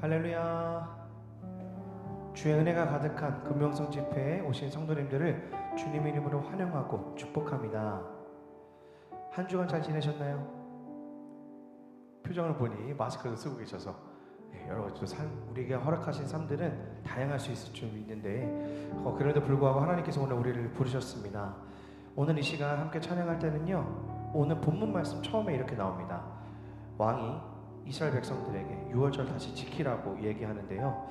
할렐루야. 주의 은혜가 가득한 금명성 집회에 오신 성도님들을 주님의 이름으로 환영하고 축복합니다. 한 주간 잘 지내셨나요? 표정을 보니 마스크도 쓰고 계셔서 여러 가지 우리에게 허락하신 삶들은 다양할 수 있을 줄 있는데 그럼에도 불구하고 하나님께서 오늘 우리를 부르셨습니다. 오늘 이 시간 함께 찬양할 때는요, 오늘 본문 말씀 처음에 이렇게 나옵니다. 왕이 이스라엘 백성들에게 6월절 다시 지키라고 얘기하는데요,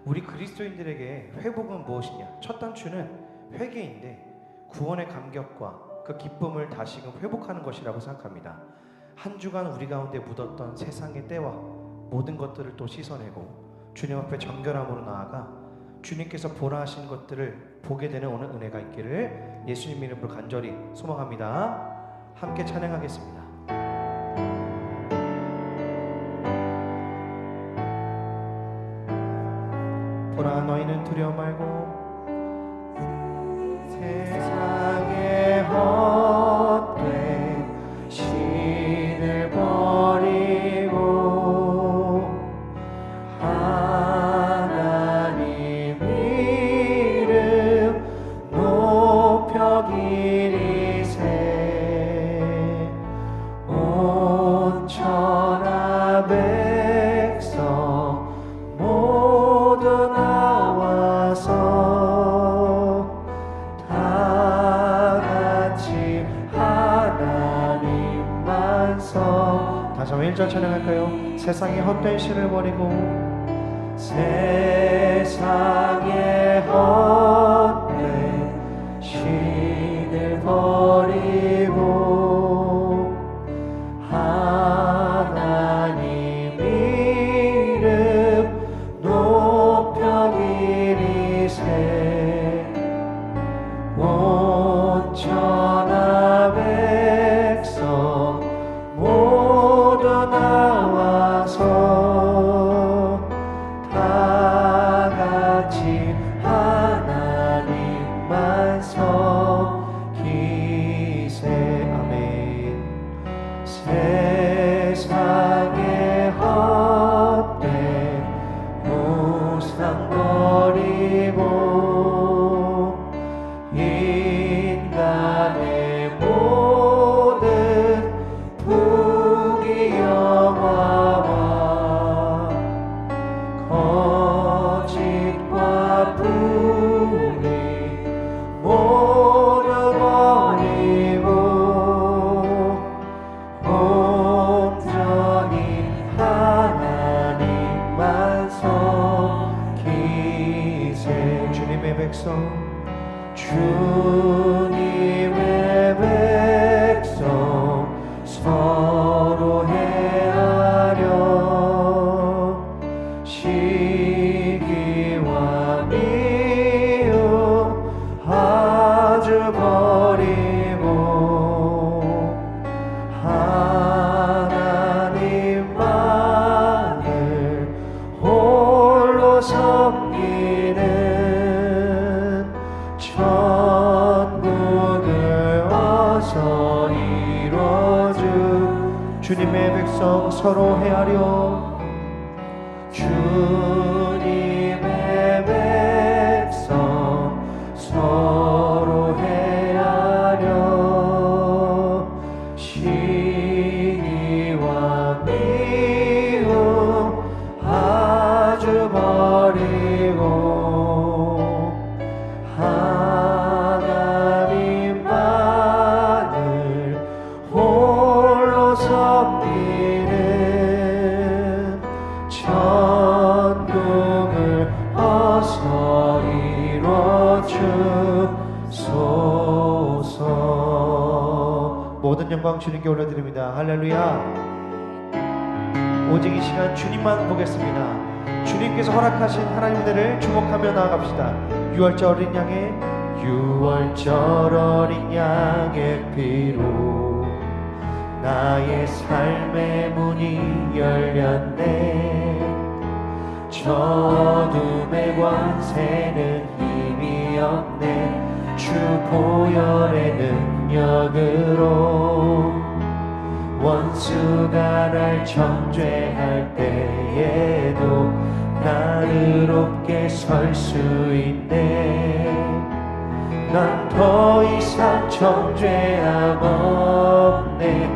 우리 그리스도인들에게 회복은 무엇이냐? 첫 단추는 회개인데 구원의 감격과 그 기쁨을 다시금 회복하는 것이라고 생각합니다. 한 주간 우리 가운데 묻었던 세상의 때와 모든 것들을 또 씻어내고 주님 앞에 정결함으로 나아가 주님께서 보라 하신 것들을 보게 되는 오늘 은혜가 있기를 예수님 이름으로 간절히 소망합니다. 함께 찬양하겠습니다. 보라, 너희는 두려워 말고 세상의 헛된 신을 버리고 하나님 이름 높여 기리세. 온 천하 백성 모두 나와서 다같이 하나님만 서. 다시 한번 1절 찬양할까요? 세상의 헛된 신을 버리고 세상의 헛된 신을 버리고 하나님 이름 높여 기리세. 온 천하 백성 모두 나와서 다같이 하나님만 섬기세. 아멘. 세상의 헛된 우상 버리고 인간의 모든 부귀영화와 거짓과 불의 모두 버리고 온전히 하나님만 섬기세. 주님의 백성, 주님의 백성 서로 헤아려 시기와 미움 아주 버리고 하나님만을 홀로 섬기는 천국을 어서 이뤄주. 주님의 백성 서로 헤아려 주님의 백성 서로 헤아려 시기와 미움 아주 버리고 하나님만을 홀로 섬기는 천국을 어서 이뤄주소서. 모든 영광 주님께 올려드립니다. 할렐루야. 오직 이 시간 주님만 보겠습니다. 주님께서 허락하신 하나님들을 주목하며 나아갑시다. 6월절 어린 양의 6월절 어린 양의 피로 나의 삶의 문이 열렸네. 저 어둠의 권세는 힘이 없네. 주 보혈의 능력으로 원수가 날 정죄할 때에도 자유롭게 설 수 있네. 난 더 이상 정죄함 없네.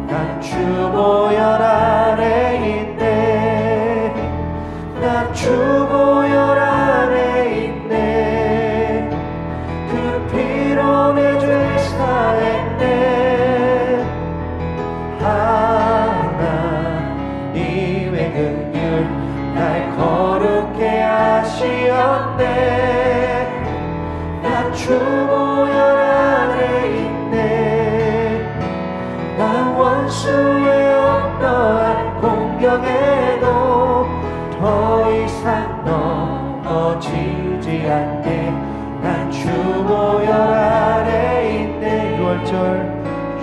난 주 보혈 아래 있네. 난 주 보혈 아래 있네. 그 피로 내 죄 사했네. 하나님의 긍휼 날 거룩해 하시었네. 난 주 보혈 아래 있네. 난 원수의 어떠한 공격에도 더 이상 넘어지지 않네. 난 주 보혈 아래 있네.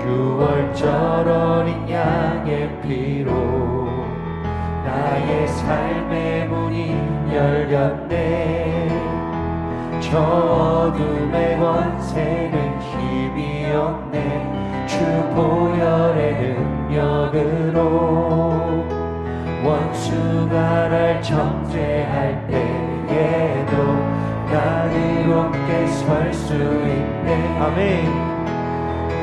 6월절 어린 양의 피로 나의 삶의 문이 열렸네. 저 어둠의 권세는 힘이 없네. 주 보혈의 능력으로 원수가 날 정죄할 때에도 난 이롭게 설 수 있네. 아멘.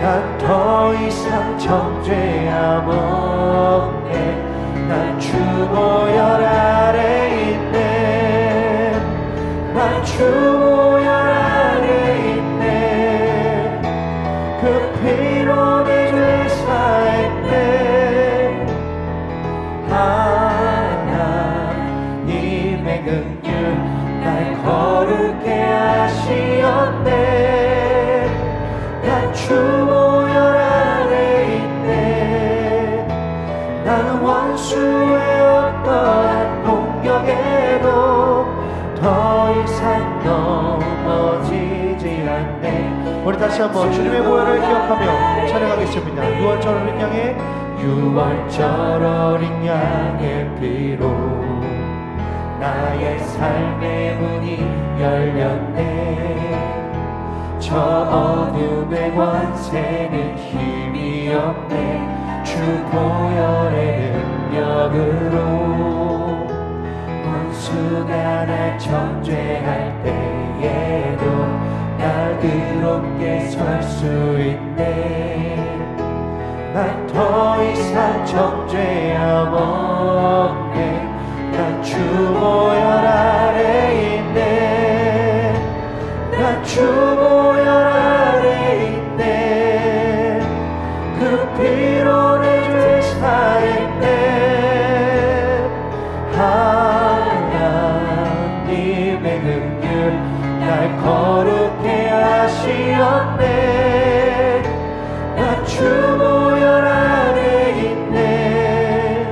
난 더 이상 정죄함 없네. 난 주 보혈 아래 있네. 난 주 보혈 아래 있네. 그 피로 내 죄 사했네. 하나님의 긍휼 날 거룩해 하시었네. 난 주 보혈 아래 있네. 나는 원수의 어떠한 공격에도 더 이상 넘어지지 않네. 우리 다시 한번 주님의 보혈을 기억하며 찬양하겠습니다. 6월절 어린 양의 6월절 어린 양의 피로 나의 삶의 문이 열렸네. 저 어둠의 권세는 힘이 없네. 주 보혈의 능력으로 원수가 날 정죄할 때에도 날 의롭게 설 수 있네. 난 더 이상 정죄함 없네. 난 주 보혈 아래 있네. 난 주 보혈 아래 있네. 그 피로 내 죄 사했네. 하나님의 긍휼 날 거룩해 하시었네. 난 주 보혈 아래 있네.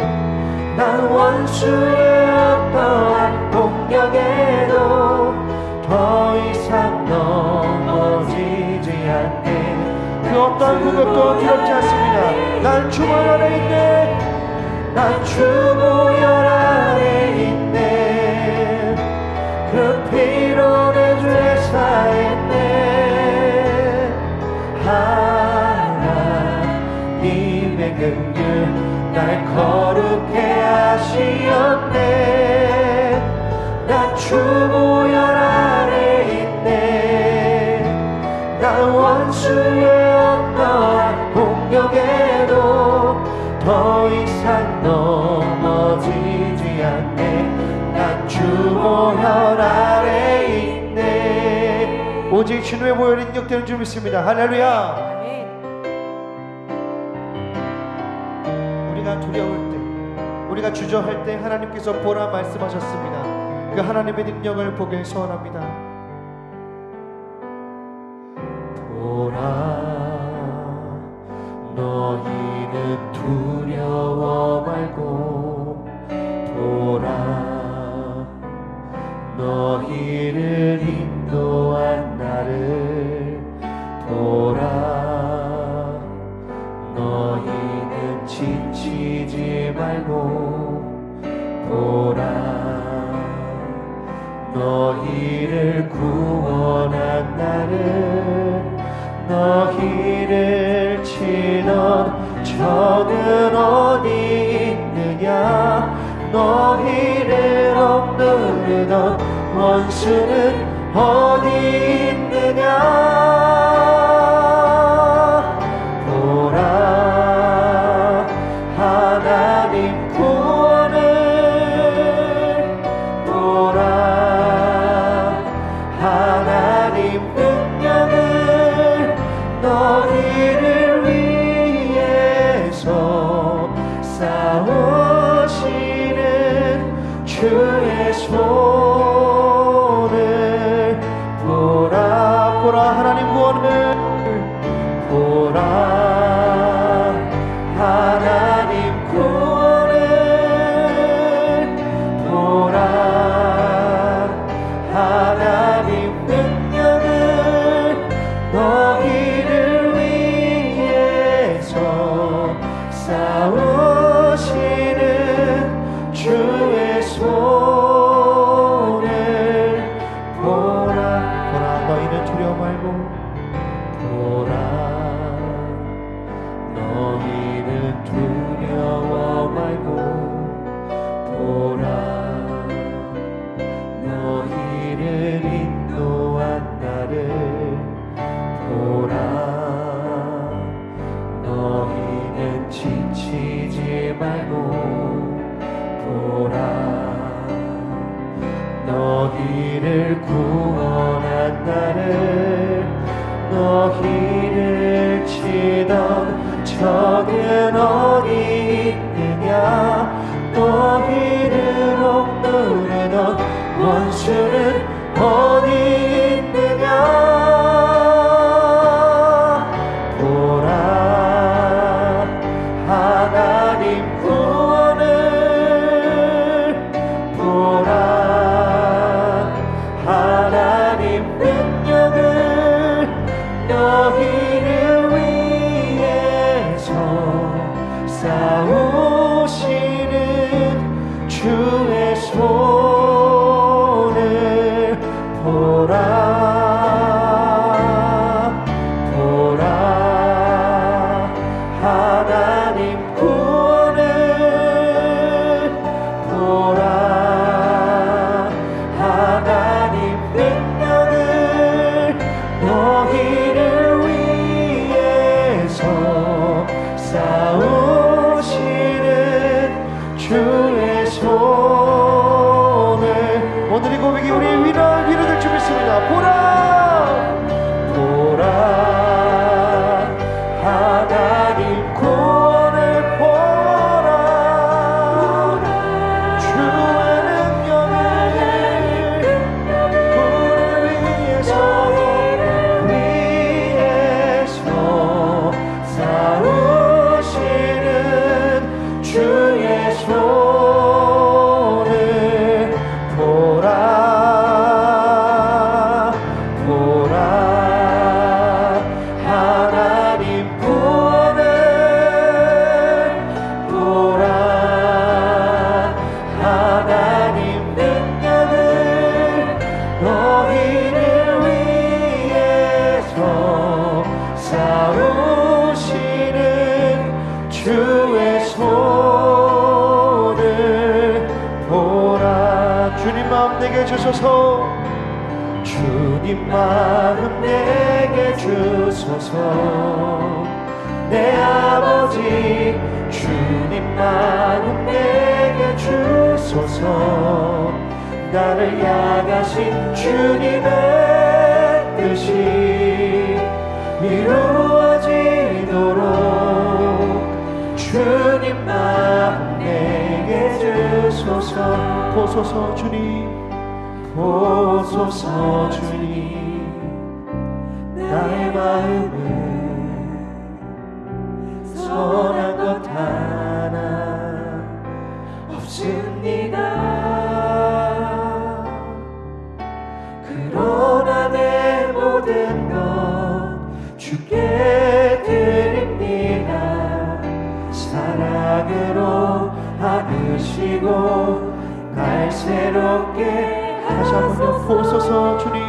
난 원수의 어떠한 공격에도 더 이상 넘어지지 않네. 그 어떠한 공격도 두렵지 않습니다. 난 주 보혈 아래 있네. 난 주 보혈 아래 있네. 그 피로 내 죄 사했네. 하나님의 긍휼 날 거룩해 하시었네. 난 주 보혈 아래 있네. 난 원수의 어떠한 공격에도 더 이상 넘어지지 않네. 난 주 보혈 아래 있네. 오직 주님의 보혈이 능력되는 줄 믿습니다. 할렐루야. 우리가 두려울 때, 우리가 주저할 때 하나님께서 보라 말씀하셨습니다. 그 하나님의 능력을 보길 소원합니다. 보라 너희는 두려워 말고 보라 너희를 인도한 나를 보라 너희는 지치지 말고 보라 너희를 구원한 나를 너희를 치던 적은 어디 있느냐 너희를 억누르던 원수는 어디 있느냐. 보라 하나님 구원을, 보라 하나님 능력을, 너희를 위해서 싸우시는 주의 손을 보라. 보라 하나님 구원을, 보라 하나님 구원을, 보라 하나님 능력을, 너희를 위해서 싸우시는 주의 손을 보라. 보라 너희는 두려워 말고, 보라 너희는 두려워 말고, 보라 너희를 인도한 나를, 보라 너희는 지치지 말고, 보라 너희를 구원한 나를, 너희를 치던 적은 어디 있느냐. 너희를 억누르던 원수는 어디 있느냐. 보라 하나님 구원을, 보라 하나님 능력을, 너희를 위해서 싸우시는 주의 손을 보라. 보라 하나님 구원을, 보라 하나님 능력을, 너희를 위해서 싸우시는 주의 손을. 오늘 이 고백이 우리의 위로될 줄 믿습니다. 보라 보라 하나님 구원을, 보라 주의 능력을, 우리를 위해서 싸우시는 주의 손을 보라. 보라 하나님 구원을, 보라 하나님 능력을, 너희를 위해서 싸우시는 주의 손을 보라. 주님 마음 내게 주소서, 주님 마음 내게 주소서. 내 아버지 주님 마음 내게 주소서. 나를 향하신 주님의 뜻이 이루어지도록 주님 마음 내게 주소서. 보소서 주님, 보소서 주님, 나의 마음은 선한 것 하나 없습니다. 그러나 내 모든 것 주께 드립니다. 사랑으로 안으시고 날 새롭게 다시 한번 보소서 주님,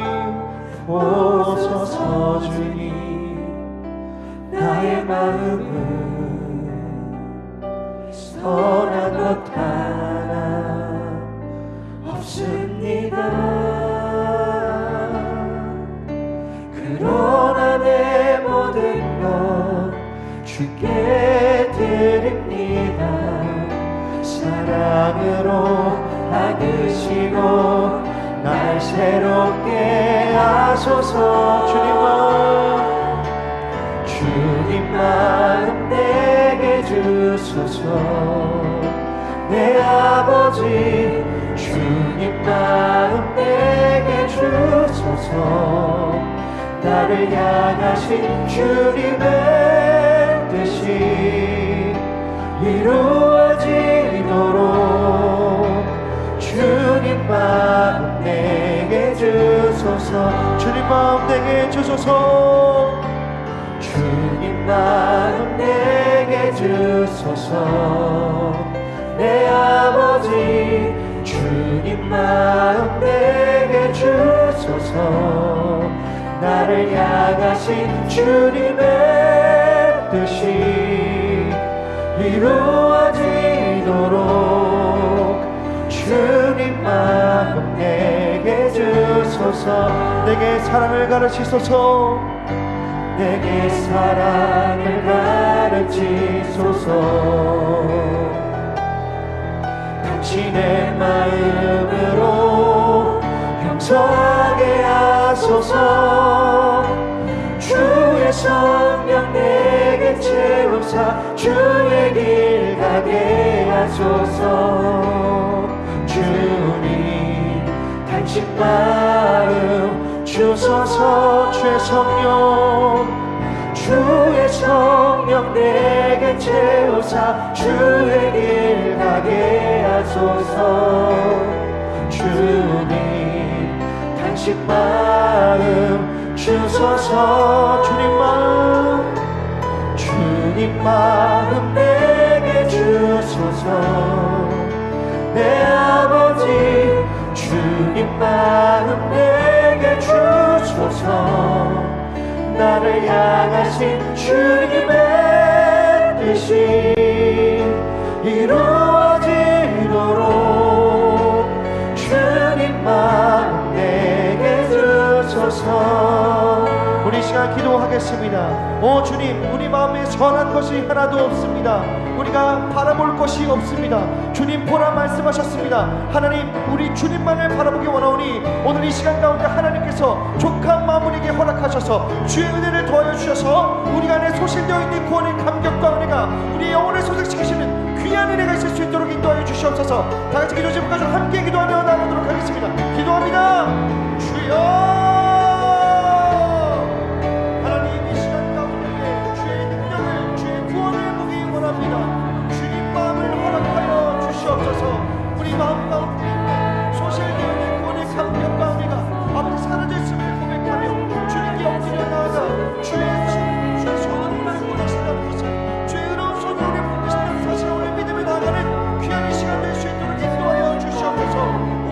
보소서 주님, 나의 마음은 선한 것 하나 없습니다. 주께 드립니다. 사랑으로 안으시고 날 새롭게 하소서. 주님 마음 내게 주소서. 내 아버지 주님 마음 내게 주소서. 나를 향하신 주님의 뜻이 이루어지도록 주님 마음 내게 주소서. 주님 마음 내게 주소서. 주님 마음 내게 주소서. 내 아버지 주님 마음 내게 주소서. 나를 향하신 주님의 뜻이 이루어지도록 주님 마음 내게 주소서. 내게 사랑을 가르치소서. 내게 사랑을 가르치소서. 당신의 마음으로 용서하게 하소서. 주의 성령 내게 채우사 주의 길 가게 하소서. 주님 당신 마음 주소서. 주의 성령 내게 채우사 주의 길 가게 하소서. 주님 당신 마음 주소서. 주님 마음 내게 주소서. 내 아버지 주님 마음 내게 주소서. 나를 향하신 주님의 뜻이 이루어지도록 주님 마음 내게 주소서. 우리 시간 기도하겠습니다. 오 주님, 우리 마음에 선한 것이 하나도 없습니다. 우리가 바라볼 것이 없습니다. 주님 보라 말씀하셨습니다. 하나님, 우리 주님만을 바라보기 원하오니 오늘 이 시간 가운데 하나님께서 족한 마음에게 허락하셔서 주의 은혜를 더하여 주셔서 우리 안에 소실되어 있는 구원의 감격과 은혜가 우리 영혼을 소생시키시는 귀한 은혜가 있을 수 있도록 인도하여 주시옵소서. 다같이 기도 제목 가지고 함께 기도하며 나누도록 하겠습니다. 기도합니다. 주여, 주님 마음을 허락하여 주시옵소서. 우리 마음 가운데 있는 소실되어 있는 구원의 감격과 은혜가 아버지 사라졌음을 고백하며 주님께 엎드려 나아가 주의 손을 보내신다는 것을, 주의 의로운 손을 우리 붙드신다는 사실을 우리 믿음에 나아가는 귀한 이 시간 될 수 있도록 인도하여 주시옵소서.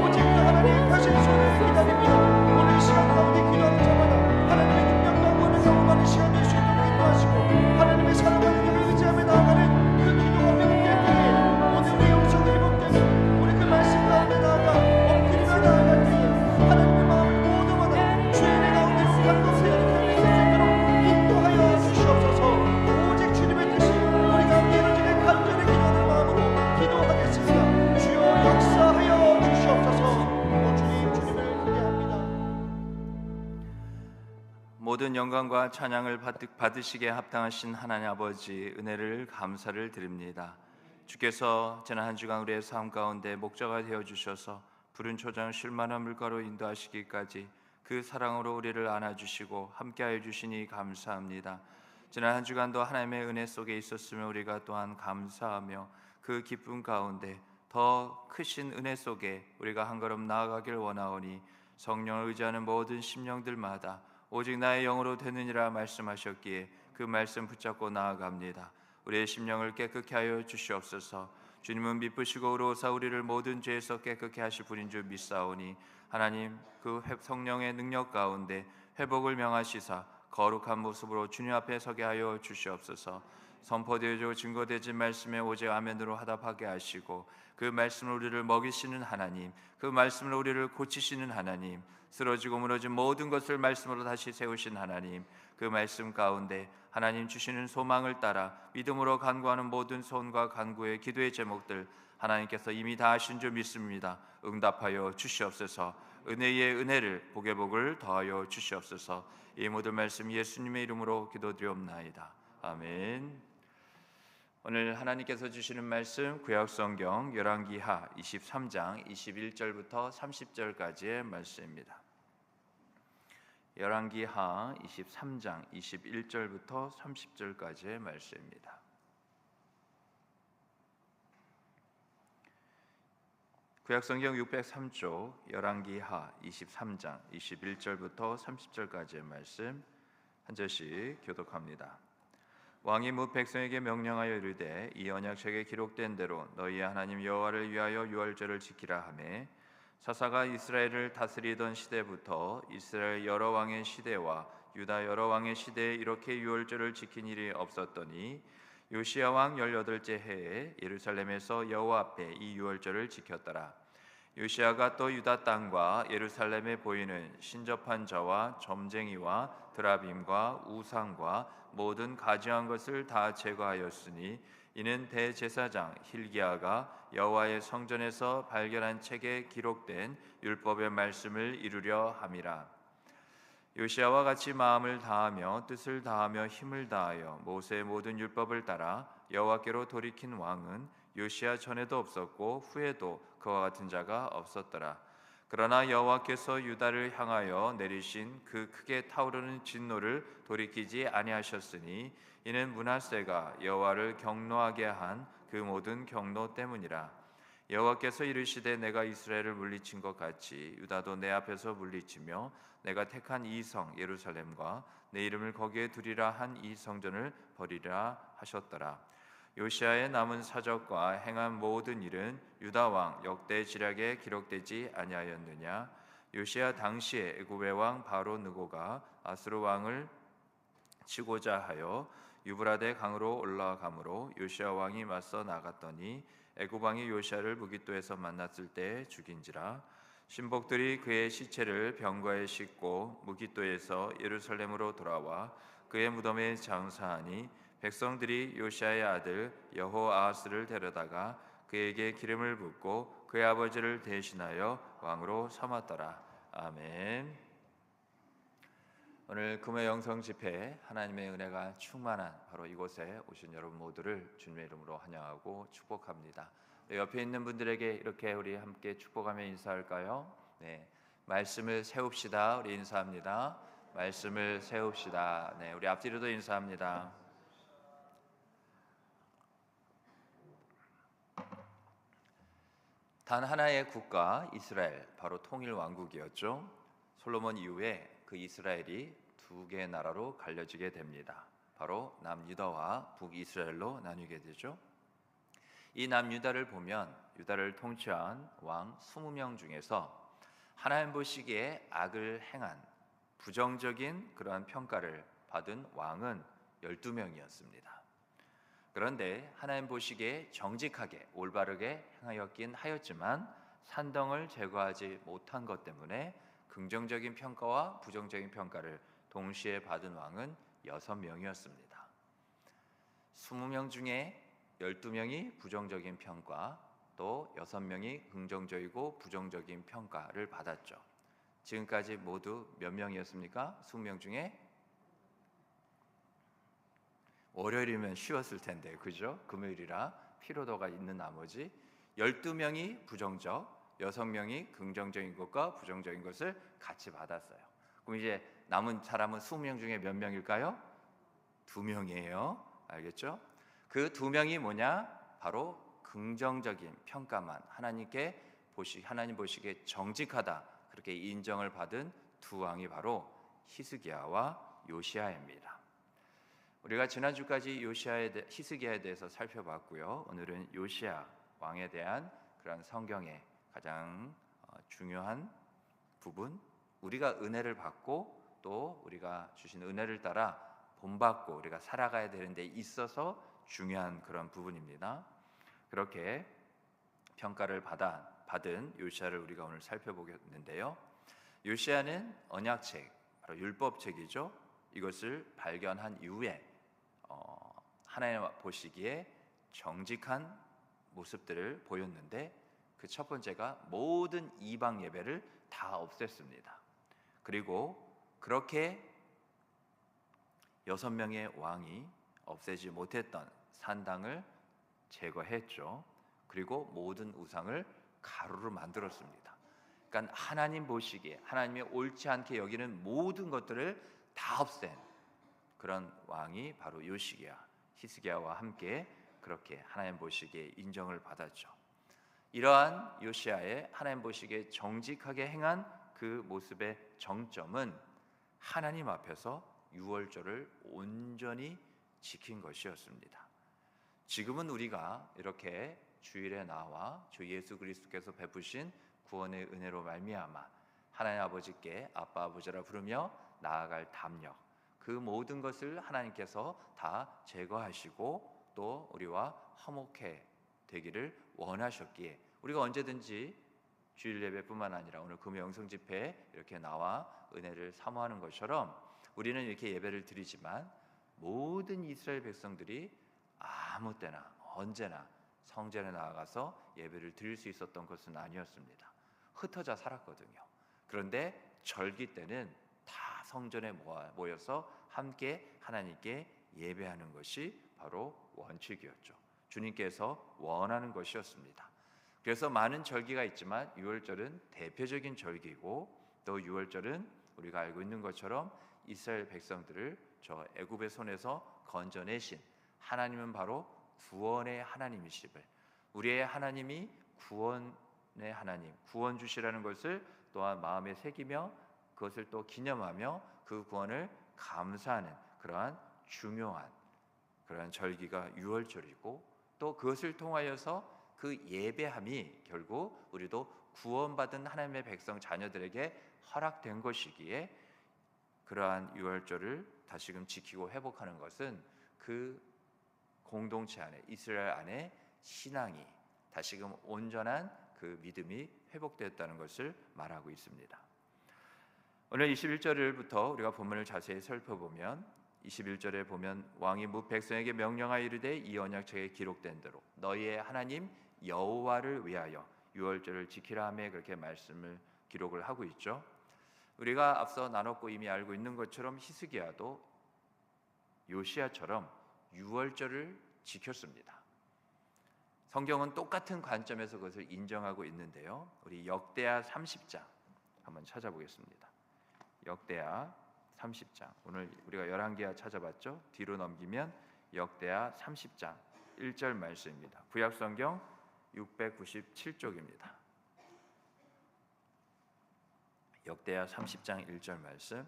오직 그 하나님의 펴신 손을 기다립니다. 오늘 이 시간 가운데 기도하는 자마다 하나님의 능력과 구원을 경험하는 시간 될 수 있도록 인도하시고 하나님의 사랑과 능력을 의지하며 나아가는 모든 영광과 찬양을 받으시기에 합당하신 하나님 아버지, 은혜를 감사를 드립니다. 주께서 지난 한 주간 우리의 삶 가운데 목자가 되어 주셔서 푸른 초장 쉴만한 물가로 인도하시기까지 그 사랑으로 우리를 안아주시고 함께하여 주시니 감사합니다. 지난 한 주간도 하나님의 은혜 속에 있었으며 우리가 또한 감사하며 그 기쁨 가운데 더 크신 은혜 속에 우리가 한 걸음 나아가길 원하오니 성령을 의지하는 모든 심령들마다 오직 나의 영으로 되느니라 말씀하셨기에 그 말씀 붙잡고 나아갑니다. 우리의 심령을 깨끗게 하여 주시옵소서. 주님은 미쁘시고 의로우사 우리를 모든 죄에서 깨끗게 하실 분인 줄 믿사오니 하나님, 그 성령의 능력 가운데 회복을 명하시사 거룩한 모습으로 주님 앞에 서게 하여 주시옵소서. 선포되어지고 증거되진 말씀에 오직 아멘으로 화답하게 하시고 그 말씀을 우리를 먹이시는 하나님, 그 말씀을 우리를 고치시는 하나님, 쓰러지고 무너진 모든 것을 말씀으로 다시 세우신 하나님, 그 말씀 가운데 하나님 주시는 소망을 따라 믿음으로 간구하는 모든 소원과 간구의 기도의 제목들 하나님께서 이미 다 하신 줄 믿습니다. 응답하여 주시옵소서. 은혜의 은혜를 복의 복을 더하여 주시옵소서. 이 모든 말씀 예수님의 이름으로 기도드리옵나이다. 아멘. 오늘 하나님께서 주시는 말씀 구약성경 열왕기하 23장 21절부터 30절까지의 말씀입니다. 열왕기하 23장 21절부터 30절까지의 말씀입니다. 구약성경 603쪽 열왕기하 23장 21절부터 30절까지의 말씀 한 절씩 교독합니다. 왕이 뭇 백성에게 명령하여 이르되 이 언약책에 기록된 대로 너희의 하나님 여호와를 위하여 유월절을 지키라 하매 사사가 이스라엘을 다스리던 시대부터 이스라엘 여러 왕의 시대와 유다 여러 왕의 시대에 이렇게 유월절을 지킨 일이 없었더니 요시야 왕 18째 해에 예루살렘에서 여호와 앞에 이 유월절을 지켰더라. 요시야가 또 유다 땅과 예루살렘에 보이는 신접한 저와 점쟁이와 드라빔과 우상과 모든 가증한 것을 다 제거하였으니 이는 대제사장 hil기야가 여호와의 성전에서 발견한 책에 기록된 율법의 말씀을 이루려 함이라. 요시야와 같이 마음을 다하며 뜻을 다하며 힘을 다하여 모세의 모든 율법을 따라 여호와께로 돌이킨 왕은 요시야 전에도 없었고 후에도 그와 같은 자가 없었더라. 그러나 여호와께서 유다를 향하여 내리신 그 크게 타오르는 진노를 돌이키지 아니하셨으니 이는 므낫세가 여호와를 경노하게 한 그 모든 경노 때문이라. 여호와께서 이르시되 내가 이스라엘을 물리친 것 같이 유다도 내 앞에서 물리치며 내가 택한 이 성 예루살렘과 내 이름을 거기에 두리라 한 이 성전을 버리라 하셨더라. 요시야의 남은 사적과 행한 모든 일은 유다 왕 역대 지략에 기록되지 아니하였느냐. 요시야 당시에 애굽의 왕 바로 느고가 아수르 왕을 치고자 하여 유브라데 강으로 올라가므로 요시야 왕이 맞서 나갔더니 애굽 왕이 요시야를 무깃도에서 만났을 때 죽인지라. 신복들이 그의 시체를 병거에 싣고 무깃도에서 예루살렘으로 돌아와 그의 무덤에 장사하니 백성들이 요시야의 아들 여호아하스를 데려다가 그에게 기름을 붓고 그의 아버지를 대신하여 왕으로 삼았더라. 아멘. 오늘 금요 영성 집회 하나님의 은혜가 충만한 바로 이곳에 오신 여러분 모두를 주님의 이름으로 환영하고 축복합니다. 옆에 있는 분들에게 이렇게 우리 함께 축복하며 인사할까요? 네, 말씀을 세웁시다. 우리 인사합니다. 말씀을 세웁시다. 네, 우리 앞뒤로도 인사합니다. 단 하나의 국가 이스라엘, 바로 통일 왕국이었죠. 솔로몬 이후에 그 이스라엘이 두 개의 나라로 갈려지게 됩니다. 바로 남유다와 북이스라엘로 나뉘게 되죠. 이 남유다를 보면 유다를 통치한 왕 20명 중에서 하나님 보시기에 악을 행한 부정적인 그러한 평가를 받은 왕은 12명이었습니다. 그런데 하나님 보시기에 정직하게 올바르게 행하였긴 하였지만 산덩을 제거하지 못한 것 때문에 긍정적인 평가와 부정적인 평가를 동시에 받은 왕은 6명이었습니다. 20명 중에 12명이 부정적인 평가, 또 6명이 긍정적이고 부정적인 평가를 받았죠. 지금까지 모두 몇 명이었습니까? 20명 중에 월요일이면 쉬었을 텐데, 그죠? 금요일이라 피로도가 있는 나머지 12명이 부정적, 6명이 긍정적인 것과 부정적인 것을 같이 받았어요. 그럼 이제 남은 사람은 20명 중에 몇 명일까요? 2명이에요. 알겠죠? 그 2명이 뭐냐? 바로 긍정적인 평가만 하나님 보시기에 정직하다 그렇게 인정을 받은 두 왕이 바로 히스기야와 요시야입니다. 우리가 지난주까지 히스기야에 대해서 살펴봤고요. 오늘은 요시야 왕에 대한 그런 성경의 가장 중요한 부분, 우리가 은혜를 받고 또 우리가 주신 은혜를 따라 본받고 우리가 살아가야 되는 데 있어서 중요한 그런 부분입니다. 그렇게 평가를 받은 요시야를 우리가 오늘 살펴보겠는데요. 요시야는 언약책, 바로 율법책이죠. 이것을 발견한 이후에 하나님 보시기에 정직한 모습들을 보였는데, 그 첫 번째가 모든 이방 예배를 다 없앴습니다. 그리고 그렇게 6명의 왕이 없애지 못했던 산당을 제거했죠. 그리고 모든 우상을 가루로 만들었습니다. 그러니까 하나님 보시기에 하나님이 옳지 않게 여기는 모든 것들을 다 없앤 그런 왕이 바로 요시기야, 히스기야와 함께 그렇게 하나님 보시기에 인정을 받았죠. 이러한 요시야의 하나님 보시기에 정직하게 행한 그 모습의 정점은 하나님 앞에서 유월절을 온전히 지킨 것이었습니다. 지금은 우리가 이렇게 주일에 나와 주 예수 그리스도께서 베푸신 구원의 은혜로 말미암아 하나님 아버지께 아빠 아버지라 부르며 나아갈 담력, 그 모든 것을 하나님께서 다 제거하시고 또 우리와 화목해 되기를 원하셨기에 우리가 언제든지 주일 예배뿐만 아니라 오늘 금요 영성 집회에 이렇게 나와 은혜를 사모하는 것처럼 우리는 이렇게 예배를 드리지만 모든 이스라엘 백성들이 아무 때나 언제나 성전에 나아가서 예배를 드릴 수 있었던 것은 아니었습니다. 흩어져 살았거든요. 그런데 절기 때는 다 성전에 모여서 함께 하나님께 예배하는 것이 바로 원칙이었죠. 주님께서 원하는 것이었습니다. 그래서 많은 절기가 있지만 유월절은 대표적인 절기고, 또 유월절은 우리가 알고 있는 것처럼 이스라엘 백성들을 저 애굽의 손에서 건져내신 하나님은 바로 구원의 하나님이심을, 우리의 하나님이 구원의 하나님, 구원 주시라는 것을 또한 마음에 새기며 그것을 또 기념하며 그 구원을 감사하는 그러한 중요한 그러한 절기가 유월절이고, 또 그것을 통하여서 그 예배함이 결국 우리도 구원받은 하나님의 백성 자녀들에게 허락된 것이기에 그러한 유월절을 다시금 지키고 회복하는 것은 그 공동체 안에, 이스라엘 안에 신앙이 다시금 온전한 그 믿음이 회복되었다는 것을 말하고 있습니다. 오늘 21절부터 우리가 본문을 자세히 살펴보면 21절에 보면 왕이 뭇 백성에게 명령하여 이르되 이 언약책에 기록된 대로 너희의 하나님 여호와를 위하여 유월절을 지키라 하며 그렇게 기록을 하고 있죠. 우리가 앞서 나눴고 이미 알고 있는 것처럼 히스기야도 요시야처럼 유월절을 지켰습니다. 성경은 똑같은 관점에서 그것을 인정하고 있는데요. 우리 역대하 30장 한번 찾아보겠습니다. 역대하 30장, 오늘 우리가 열왕기하 찾아봤죠. 뒤로 넘기면 역대하 30장 1절 말씀입니다. 구약성경 697쪽입니다. 역대하 30장 1절 말씀,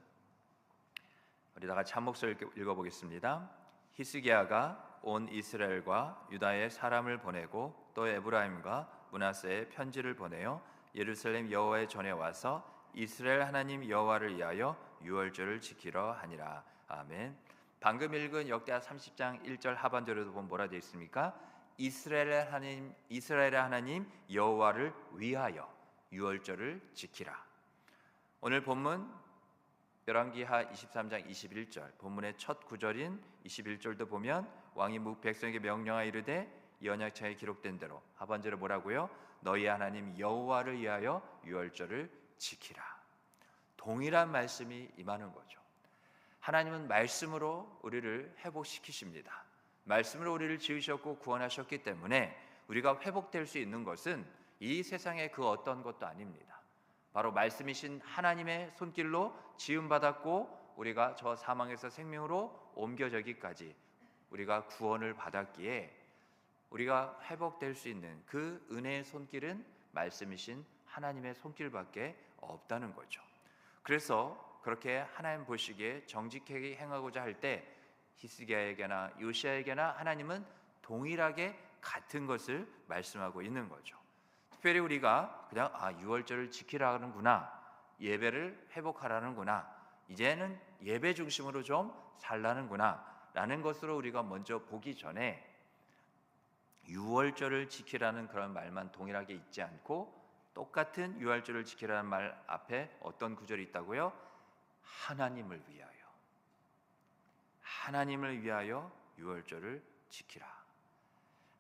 우리 다 같이 한 목소리 읽어보겠습니다. 히스기야가 온 이스라엘과 유다의 사람을 보내고 또 에브라임과 므낫세에 편지를 보내어 예루살렘 여호와의 전에 와서 이스라엘 하나님 여호와를 위하여 유월절을 지키러 하니라. 아멘. 방금 읽은 역대하 30장 1절 하반절에도 보면 뭐라 되어 있습니까? 이스라엘의 하나님 여호와를 위하여 유월절을 지키라. 오늘 본문 열왕기하 23장 21절, 본문의 첫 구절인 21절도 보면 왕이 뭇 백성에게 명령하여 이르되 이 언약책에 기록된 대로, 하반절에 뭐라고요? 너희 하나님 여호와를 위하여 유월절을 지키라. 동일한 말씀이 임하는 거죠. 하나님은 말씀으로 우리를 회복시키십니다. 말씀으로 우리를 지으셨고 구원하셨기 때문에 우리가 회복될 수 있는 것은 이 세상의 그 어떤 것도 아닙니다. 바로 말씀이신 하나님의 손길로 지음받았고 우리가 저 사망에서 생명으로 옮겨지기까지 우리가 구원을 받았기에 우리가 회복될 수 있는 그 은혜의 손길은 말씀이신 하나님의 손길밖에 없다는 거죠. 그래서 그렇게 하나님 보시기에 정직하게 행하고자 할 때 히스기야에게나 요시야에게나 하나님은 동일하게 같은 것을 말씀하고 있는 거죠. 특별히 우리가 그냥 유월절을 지키라는구나, 예배를 회복하라는구나, 이제는 예배 중심으로 좀 살라는구나 라는 것으로 우리가 먼저 보기 전에 유월절을 지키라는 그런 말만 동일하게 있지 않고 똑같은 유월절을 지키라는 말 앞에 어떤 구절이 있다고요? 하나님을 위하여, 하나님을 위하여 유월절을 지키라.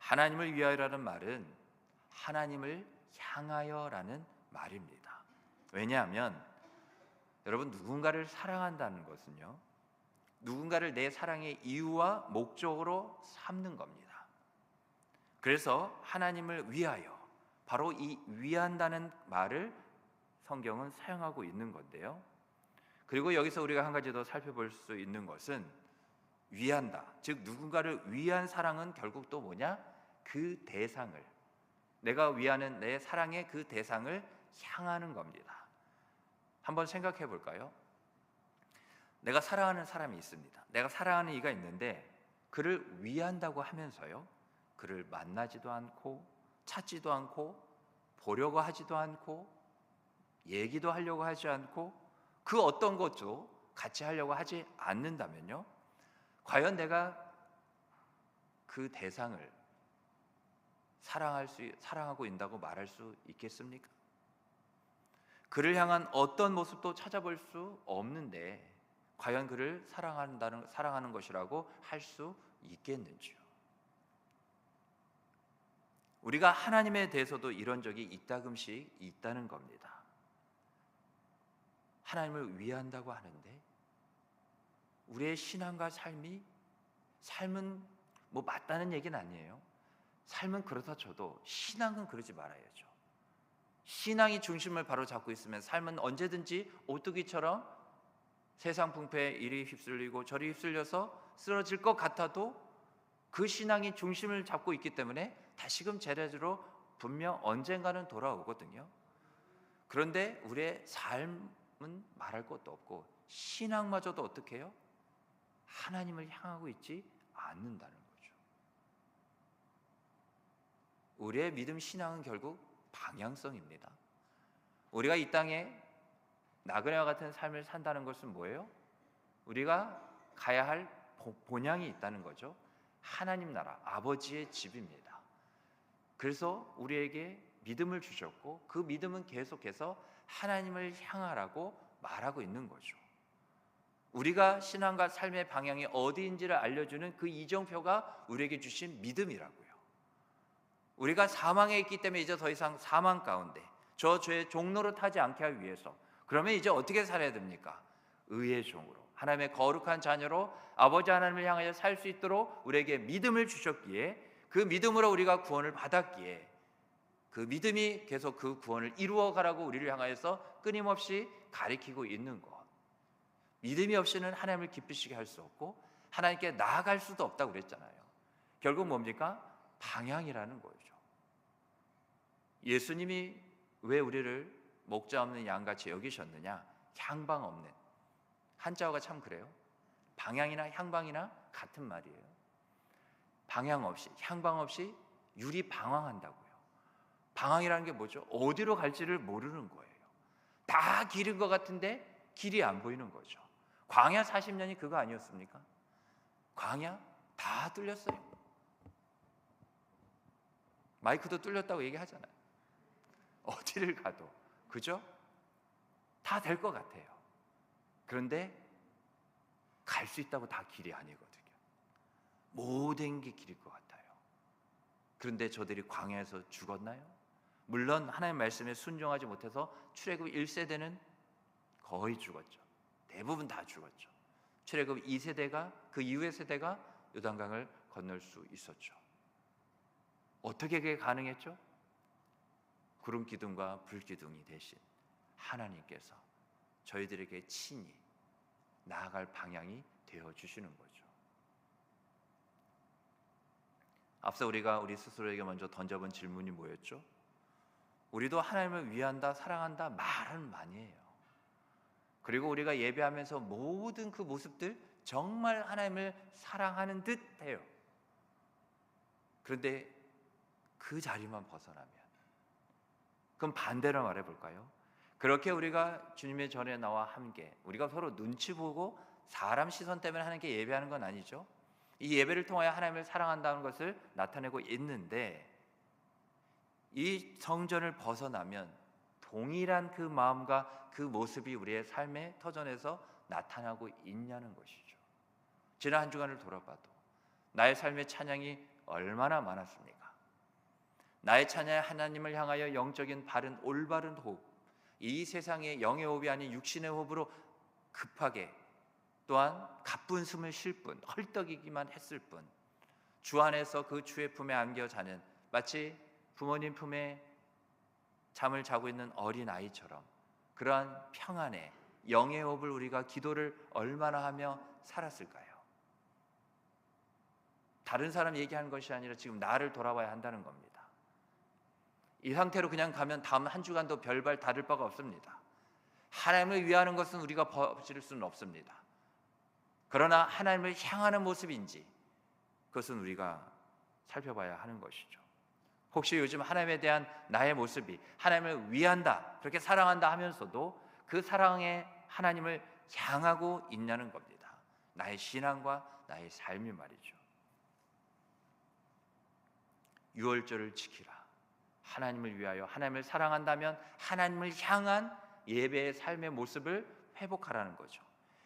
하나님을 위하여라는 말은 하나님을 향하여라는 말입니다. 왜냐하면 여러분, 누군가를 사랑한다는 것은요, 누군가를 내 사랑의 이유와 목적으로 삼는 겁니다. 그래서 하나님을 위하여, 바로 이 위한다는 말을 성경은 사용하고 있는 건데요. 그리고 여기서 우리가 한 가지 더 살펴볼 수 있는 것은 위한다, 즉 누군가를 위한 사랑은 결국 또 뭐냐? 그 대상을, 내가 위하는 내 사랑의 그 대상을 향하는 겁니다. 한번 생각해 볼까요? 내가 사랑하는 사람이 있습니다. 내가 사랑하는 이가 있는데 그를 위한다고 하면서요, 그를 만나지도 않고 찾지도 않고 보려고 하지도 않고 얘기도 하려고 하지 않고 그 어떤 것도 같이 하려고 하지 않는다면요, 과연 내가 그 대상을 사랑하고 있다고 말할 수 있겠습니까? 그를 향한 어떤 모습도 찾아볼 수 없는데 과연 그를 사랑하는 것이라고 할 수 있겠는지요? 우리가 하나님에 대해서도 이런 적이 이따금씩 있다는 겁니다. 하나님을 위한다고 하는데 우리의 신앙과 삶은 뭐 맞다는 얘기는 아니에요. 삶은 그렇다 쳐도 신앙은 그러지 말아야죠. 신앙이 중심을 바로 잡고 있으면 삶은 언제든지 오뚜기처럼 세상 풍파에 이리 휩쓸리고 저리 휩쓸려서 쓰러질 것 같아도 그 신앙이 중심을 잡고 있기 때문에 다시금 제자리로 분명 언젠가는 돌아오거든요. 그런데 우리의 삶은 말할 것도 없고 신앙마저도 어떻게 해요? 하나님을 향하고 있지 않는다는 거죠. 우리의 믿음 신앙은 결국 방향성입니다. 우리가 이 땅에 나그네와 같은 삶을 산다는 것은 뭐예요? 우리가 가야 할 본향이 있다는 거죠. 하나님 나라, 아버지의 집입니다. 그래서 우리에게 믿음을 주셨고 그 믿음은 계속해서 하나님을 향하라고 말하고 있는 거죠. 우리가 신앙과 삶의 방향이 어디인지를 알려주는 그 이정표가 우리에게 주신 믿음이라고요. 우리가 사망에 있기 때문에 이제 더 이상 사망 가운데 저 죄의 종로를 타지 않게 하기 위해서, 그러면 이제 어떻게 살아야 됩니까? 의의 종으로, 하나님의 거룩한 자녀로 아버지 하나님을 향하여 살 수 있도록 우리에게 믿음을 주셨기에, 그 믿음으로 우리가 구원을 받았기에 그 믿음이 계속 그 구원을 이루어가라고 우리를 향하여서 끊임없이 가리키고 있는 것. 믿음이 없이는 하나님을 기쁘시게 할 수 없고 하나님께 나아갈 수도 없다고 그랬잖아요. 결국 뭡니까? 방향이라는 거죠. 예수님이 왜 우리를 목자 없는 양같이 여기셨느냐? 향방 없는, 한자어가 참 그래요. 방향이나 향방이나 같은 말이에요. 방향 없이, 향방 없이 유리 방황한다고요. 방황이라는 게 뭐죠? 어디로 갈지를 모르는 거예요. 다 길인 것 같은데 길이 안 보이는 거죠. 광야 40년이 그거 아니었습니까? 광야 다 뚫렸어요. 마이크도 뚫렸다고 얘기하잖아요. 어디를 가도, 그죠? 다 될 것 같아요. 그런데 갈 수 있다고 다 길이 아니거든요. 모든 게 길일 것 같아요. 그런데 저들이 광야에서 죽었나요? 물론 하나님의 말씀에 순종하지 못해서 출애굽 1세대는 거의 죽었죠. 대부분 다 죽었죠. 출애굽 2세대가, 그 이후의 세대가 요단강을 건널 수 있었죠. 어떻게 그게 가능했죠? 구름 기둥과 불 기둥이 대신 하나님께서 저희들에게 친히 나아갈 방향이 되어 주시는 거죠. 앞서 우리가 우리 스스로에게 먼저 던져본 질문이 뭐였죠? 우리도 하나님을 위한다, 사랑한다 말은 많이 해요. 그리고 우리가 예배하면서 모든 그 모습들 정말 하나님을 사랑하는 듯 해요. 그런데 그 자리만 벗어나면, 그럼 반대로 말해볼까요? 그렇게 우리가 주님의 전에 나와 함께 우리가 서로 눈치 보고 사람 시선 때문에 하는 게 예배하는 건 아니죠. 이 예배를 통하여 하나님을 사랑한다는 것을 나타내고 있는데, 이 성전을 벗어나면 동일한 그 마음과 그 모습이 우리의 삶의 터전에서 나타나고 있냐는 것이죠. 지난 한 주간을 돌아봐도 나의 삶의 찬양이 얼마나 많았습니까? 나의 찬양이 하나님을 향하여 영적인 바른 올바른 호흡, 이 세상의 영의 호흡이 아닌 육신의 호흡으로 급하게, 또한 가쁜 숨을 쉴 뿐, 헐떡이기만 했을 뿐, 주 안에서 그 주의 품에 안겨 자는, 마치 부모님 품에 잠을 자고 있는 어린 아이처럼 그러한 평안의 영의 호흡을 우리가 기도를 얼마나 하며 살았을까요? 다른 사람 얘기하는 것이 아니라 지금 나를 돌아봐야 한다는 겁니다. 이 상태로 그냥 가면 다음 한 주간도 별발 다를 바가 없습니다. 하나님을 위하는 것은 우리가 버릴 수는 없습니다. 그러나 하나님을 향하는 모습인지, 그것은 우리가 살펴봐야 하는 것이죠. 혹시 요즘 하나님에 대한 나의 모습이 하나님을 위한다, 그렇게 사랑한다 하면서도 그 사랑의 하나님을 향하고 있냐는 겁니다. 나의 신앙과 나의 삶이 말이죠. 유월절을 지키라. 하나님을 위하여, 하나님을 사랑한다면 하나님을 향한 예배의 삶의 모습을 회복하라는 거죠.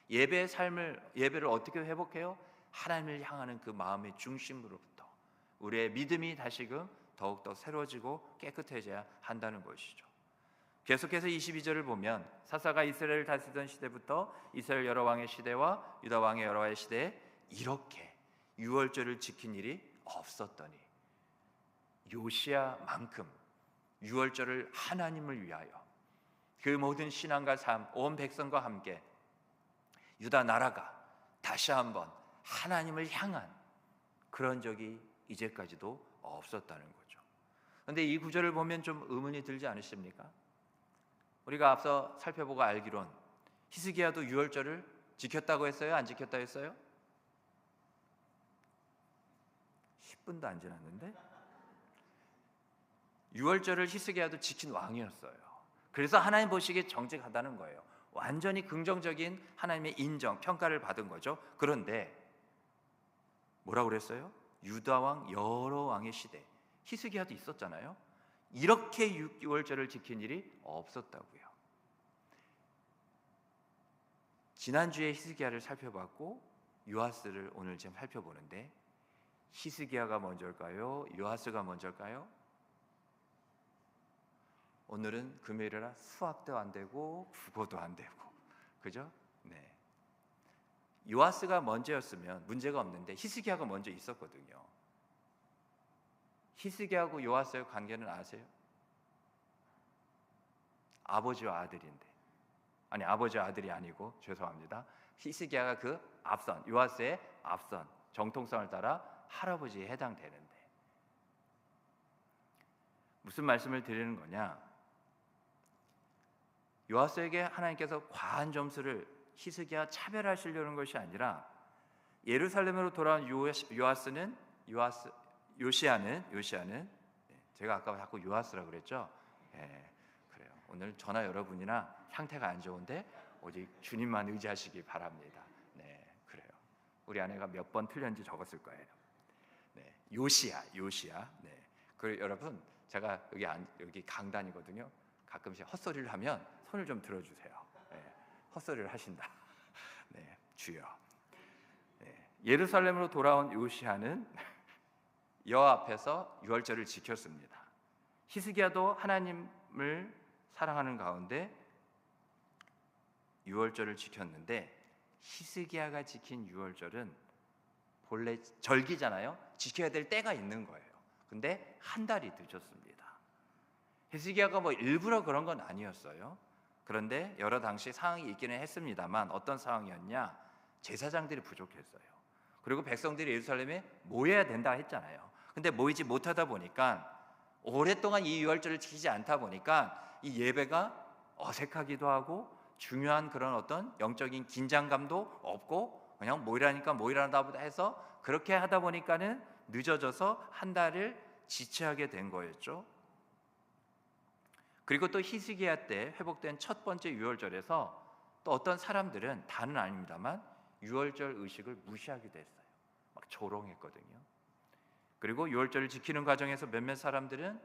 예배를 어떻게 회복해요? 하나님을 향하는 그 마음의 중심으로부터 우리의 믿음이 다시금 더욱더 새로워지고 깨끗해져야 한다는 것이죠. 계속해서 22절을 보면 사사가 이스라엘을 다스리던 시대부터 이스라엘 여러 왕의 시대와 유다 왕의 여러 왕의 시대에 이렇게 유월절을 지킨 일이 없었더니, 요시야만큼 유월절을 하나님을 위하여 그 모든 신앙과 삶, 온 백성과 함께 유다 나라가 다시 한번 하나님을 향한 그런 적이 이제까지도 없었다는 거죠. 그런데 이 구절을 보면 좀 의문이 들지 않으십니까? 우리가 앞서 살펴보고 알기론 히스기야도 유월절을 지켰다고 했어요? 안 지켰다고 했어요? 10분도 안 지났는데? 유월절을 히스기야도 지킨 왕이었어요. 그래서 하나님 보시기에 정직하다는 거예요. 완전히 긍정적인 하나님의 인정, 평가를 받은 거죠. 그런데 뭐라고 그랬어요? 유다 왕 여러 왕의 시대, 히스기야도 있었잖아요. 이렇게 유월절을 지킨 일이 없었다고요. 지난주에 히스기야를 살펴봤고 요아스를 오늘 지금 살펴보는데, 히스기야가 먼저일까요? 요아스가 먼저일까요? 오늘은 금요일이라 수학도 안 되고 국어도 안 되고, 그죠? 네. 요아스가 먼저였으면 문제가 없는데 히스기야가 먼저 있었거든요. 히스기야하고 요아스의 관계는 아세요? 아버지와 아들인데, 아니 아버지와 아들이 아니고, 죄송합니다. 히스기야가 그 앞선, 요아스의 앞선, 정통성을 따라 할아버지에 해당되는데, 무슨 말씀을 드리는 거냐? 요아스에게 하나님께서 과한 점수를 히스기야 차별하시려는 것이 아니라, 예루살렘으로 돌아온 요시야는 제가 아까 자꾸 요아스라고 그랬죠? 그래요. 오늘 저나 여러분이나 상태가 안 좋은데 오직 주님만 의지하시기 바랍니다. 네, 그래요. 우리 아내가 몇 번 틀렸는지 적었을 거예요. 네, 요시야. 네, 그리고 여러분, 제가 여기 강단이거든요. 가끔씩 헛소리를 하면 손을 좀 들어주세요. 네, 헛소리를 하신다. 네, 주여. 네, 예루살렘으로 돌아온 요시야는 여호와 앞에서 유월절을 지켰습니다. 히스기야도 하나님을 사랑하는 가운데 유월절을 지켰는데, 히스기야가 지킨 유월절은 본래 절기잖아요. 지켜야 될 때가 있는 거예요. 근데 한 달이 늦었습니다. 히스기야가 일부러 그런 건 아니었어요. 그런데 여러 당시 상황이 있기는 했습니다만, 어떤 상황이었냐? 제사장들이 부족했어요. 그리고 백성들이 예루살렘에 모여야 된다 했잖아요. 근데 모이지 못하다 보니까, 오랫동안 이 유월절을 지키지 않다 보니까 이 예배가 어색하기도 하고, 중요한 그런 어떤 영적인 긴장감도 없고, 그냥 모이라다 보다 해서 그렇게 하다 보니까는 늦어져서 한 달을 지체하게 된 거였죠. 그리고 또 히스기야 때 회복된 첫 번째 유월절에서 또 어떤 사람들은 다는 아닙니다만 유월절 의식을 무시하기도 했어요. 막 조롱했거든요. 그리고 유월절을 지키는 과정에서 몇몇 사람들은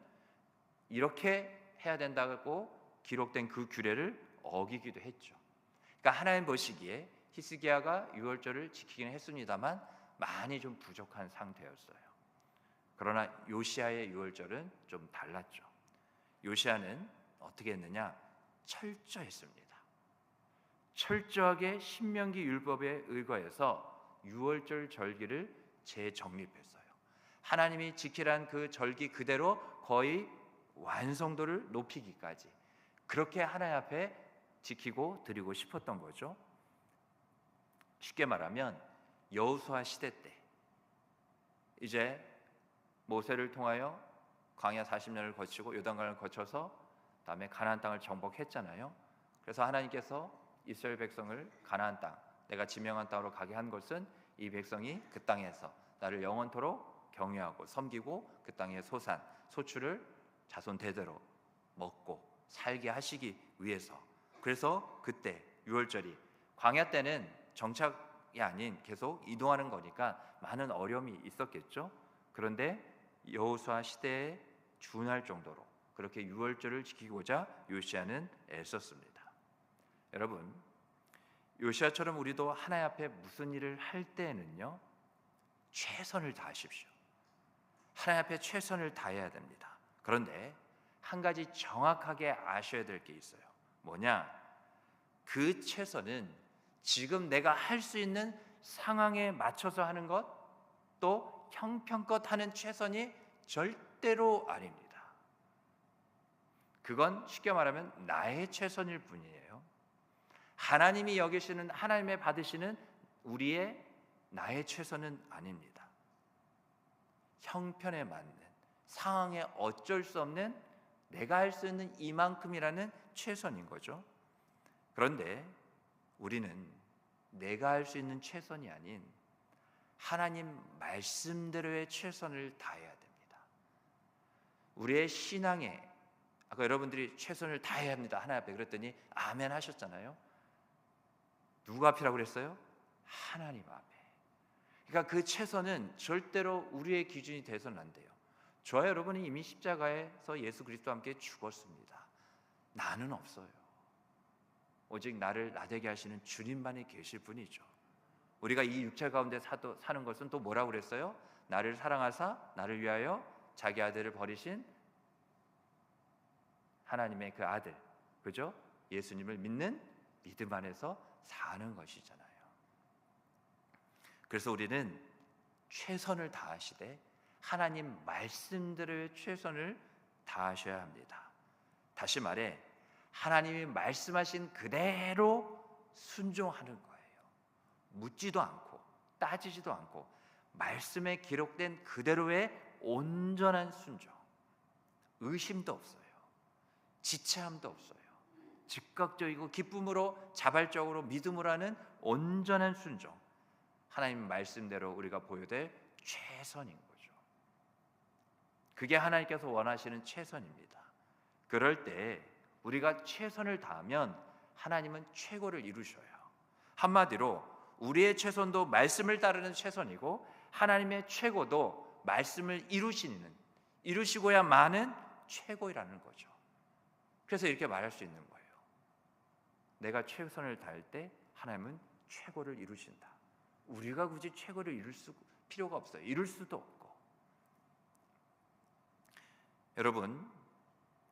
이렇게 해야 된다고 기록된 그 규례를 어기기도 했죠. 그러니까 하나님 보시기에 히스기야가 유월절을 지키기는 했습니다만 많이 좀 부족한 상태였어요. 그러나 요시야의 유월절은 좀 달랐죠. 요시야는 어떻게 했느냐? 철저했습니다. 철저하게 신명기 율법에 의거해서 유월절 절기를 재정립했어요. 하나님이 지키란 그 절기 그대로 거의 완성도를 높이기까지 그렇게 하나님 앞에 지키고 드리고 싶었던 거죠. 쉽게 말하면 여호수아 시대 때 이제 모세를 통하여 광야 40년을 거치고 요단강을 거쳐서 다음에 가나안 땅을 정복했잖아요. 그래서 하나님께서 이스라엘 백성을 가나안 땅, 내가 지명한 땅으로 가게 한 것은 이 백성이 그 땅에서 나를 영원토록 경외하고 섬기고 그 땅의 소산, 소출을 자손 대대로 먹고 살게 하시기 위해서. 그래서 그때 유월절이 광야 때는 정착이 아닌 계속 이동하는 거니까 많은 어려움이 있었겠죠. 그런데 여호수아 시대에 준할 정도로 그렇게 유월절을 지키고자 요시야는 애썼습니다. 여러분, 요시야처럼 우리도 하나님 앞에 무슨 일을 할 때에는요 최선을 다하십시오. 하나님 앞에 최선을 다해야 됩니다. 그런데 한 가지 정확하게 아셔야 될 게 있어요. 뭐냐? 그 최선은 지금 내가 할 수 있는 상황에 맞춰서 하는 것, 또 형편껏 하는 최선이 절대로 아닙니다. 그건 쉽게 말하면 나의 최선일 뿐이에요. 하나님이 여기시는, 하나님의 받으시는 우리의 나의 최선은 아닙니다. 형편에 맞는, 상황에 어쩔 수 없는 내가 할 수 있는 이만큼이라는 최선인 거죠. 그런데 우리는 내가 할 수 있는 최선이 아닌 하나님 말씀대로의 최선을 다해야 됩니다. 우리의 신앙에, 아까 여러분들이 최선을 다해야 합니다 하나님 앞에 그랬더니 아멘 하셨잖아요. 누구 앞이라고 그랬어요? 하나님 앞에. 그러니까 그 최선은 절대로 우리의 기준이 돼서는 안 돼요. 저와 여러분이 이미 십자가에서 예수 그리스도와 함께 죽었습니다. 나는 없어요. 오직 나를 나되게 하시는 주님만이 계실 뿐이죠. 우리가 이 육체 가운데 사는 것은 또 뭐라고 그랬어요? 나를 사랑하사 나를 위하여 자기 아들을 버리신 하나님의 그 아들, 그죠? 예수님을 믿는 믿음 안에서 사는 것이잖아요. 그래서 우리는 최선을 다하시되 하나님 말씀대로의 최선을 다하셔야 합니다. 다시 말해 하나님이 말씀하신 그대로 순종하는 거예요. 묻지도 않고 따지지도 않고 말씀에 기록된 그대로의 온전한 순종. 의심도 없어요. 지체함도 없어요. 즉각적이고 기쁨으로 자발적으로 믿음으로 하는 온전한 순종. 하나님 말씀대로 우리가 보여될 최선인 거죠. 그게 하나님께서 원하시는 최선입니다. 그럴 때 우리가 최선을 다하면 하나님은 최고를 이루셔요. 한마디로 우리의 최선도 말씀을 따르는 최선이고 하나님의 최고도 말씀을 이루시고야 마는 최고이라는 거죠. 그래서 이렇게 말할 수 있는 거예요. 내가 최선을 다할 때 하나님은 최고를 이루신다. 우리가 굳이 최고를 이룰 필요가 없어요. 이룰 수도 없고. 여러분,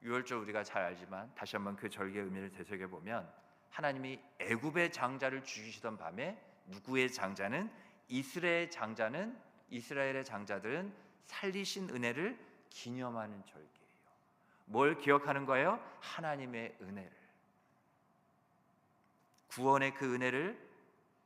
유월절 우리가 잘 알지만 다시 한번 그 절기의 의미를 되새겨보면 하나님이 애굽의 장자를 죽이시던 밤에 누구의 장자는 이스라엘의 장자들은 살리신 은혜를 기념하는 절기예요. 뭘 기억하는 거예요? 하나님의 은혜를, 구원의 그 은혜를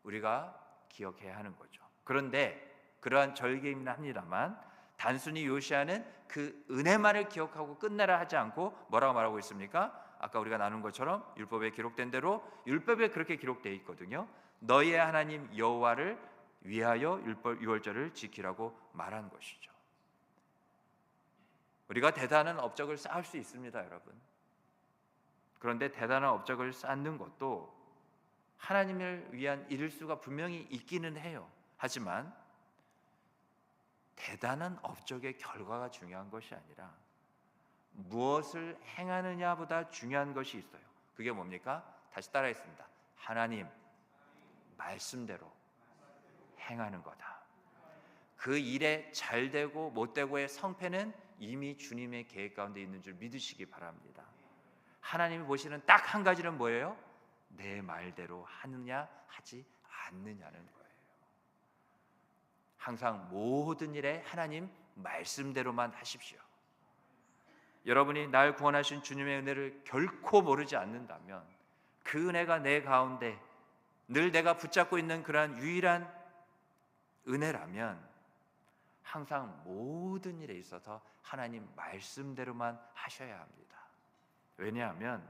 우리가 기억해야 하는 거죠. 그런데 그러한 절기이긴 합니다만 단순히 요시야는 그 은혜만을 기억하고 끝내라 하지 않고 뭐라고 말하고 있습니까? 아까 우리가 나눈 것처럼 율법에 기록된 대로, 율법에 그렇게 기록되어 있거든요. 너희의 하나님 여호와를 위하여 유월절을 지키라고 말한 것이죠. 우리가 대단한 업적을 쌓을 수 있습니다, 여러분. 그런데 대단한 업적을 쌓는 것도 하나님을 위한 이룰 수가 분명히 있기는 해요. 하지만 대단한 업적의 결과가 중요한 것이 아니라 무엇을 행하느냐보다 중요한 것이 있어요. 그게 뭡니까? 다시 따라했습니다. 하나님 말씀대로 행하는 거다. 그 일에 잘 되고 못 되고의 성패는 이미 주님의 계획 가운데 있는 줄 믿으시기 바랍니다. 하나님이 보시는 딱 한 가지는 뭐예요? 내 말대로 하느냐 하지 않느냐는 거예요. 항상 모든 일에 하나님 말씀대로만 하십시오. 여러분이 날 구원하신 주님의 은혜를 결코 모르지 않는다면 그 은혜가 내 가운데 늘 내가 붙잡고 있는 그러한 유일한 은혜라면 항상 모든 일에 있어서 하나님 말씀대로만 하셔야 합니다. 왜냐하면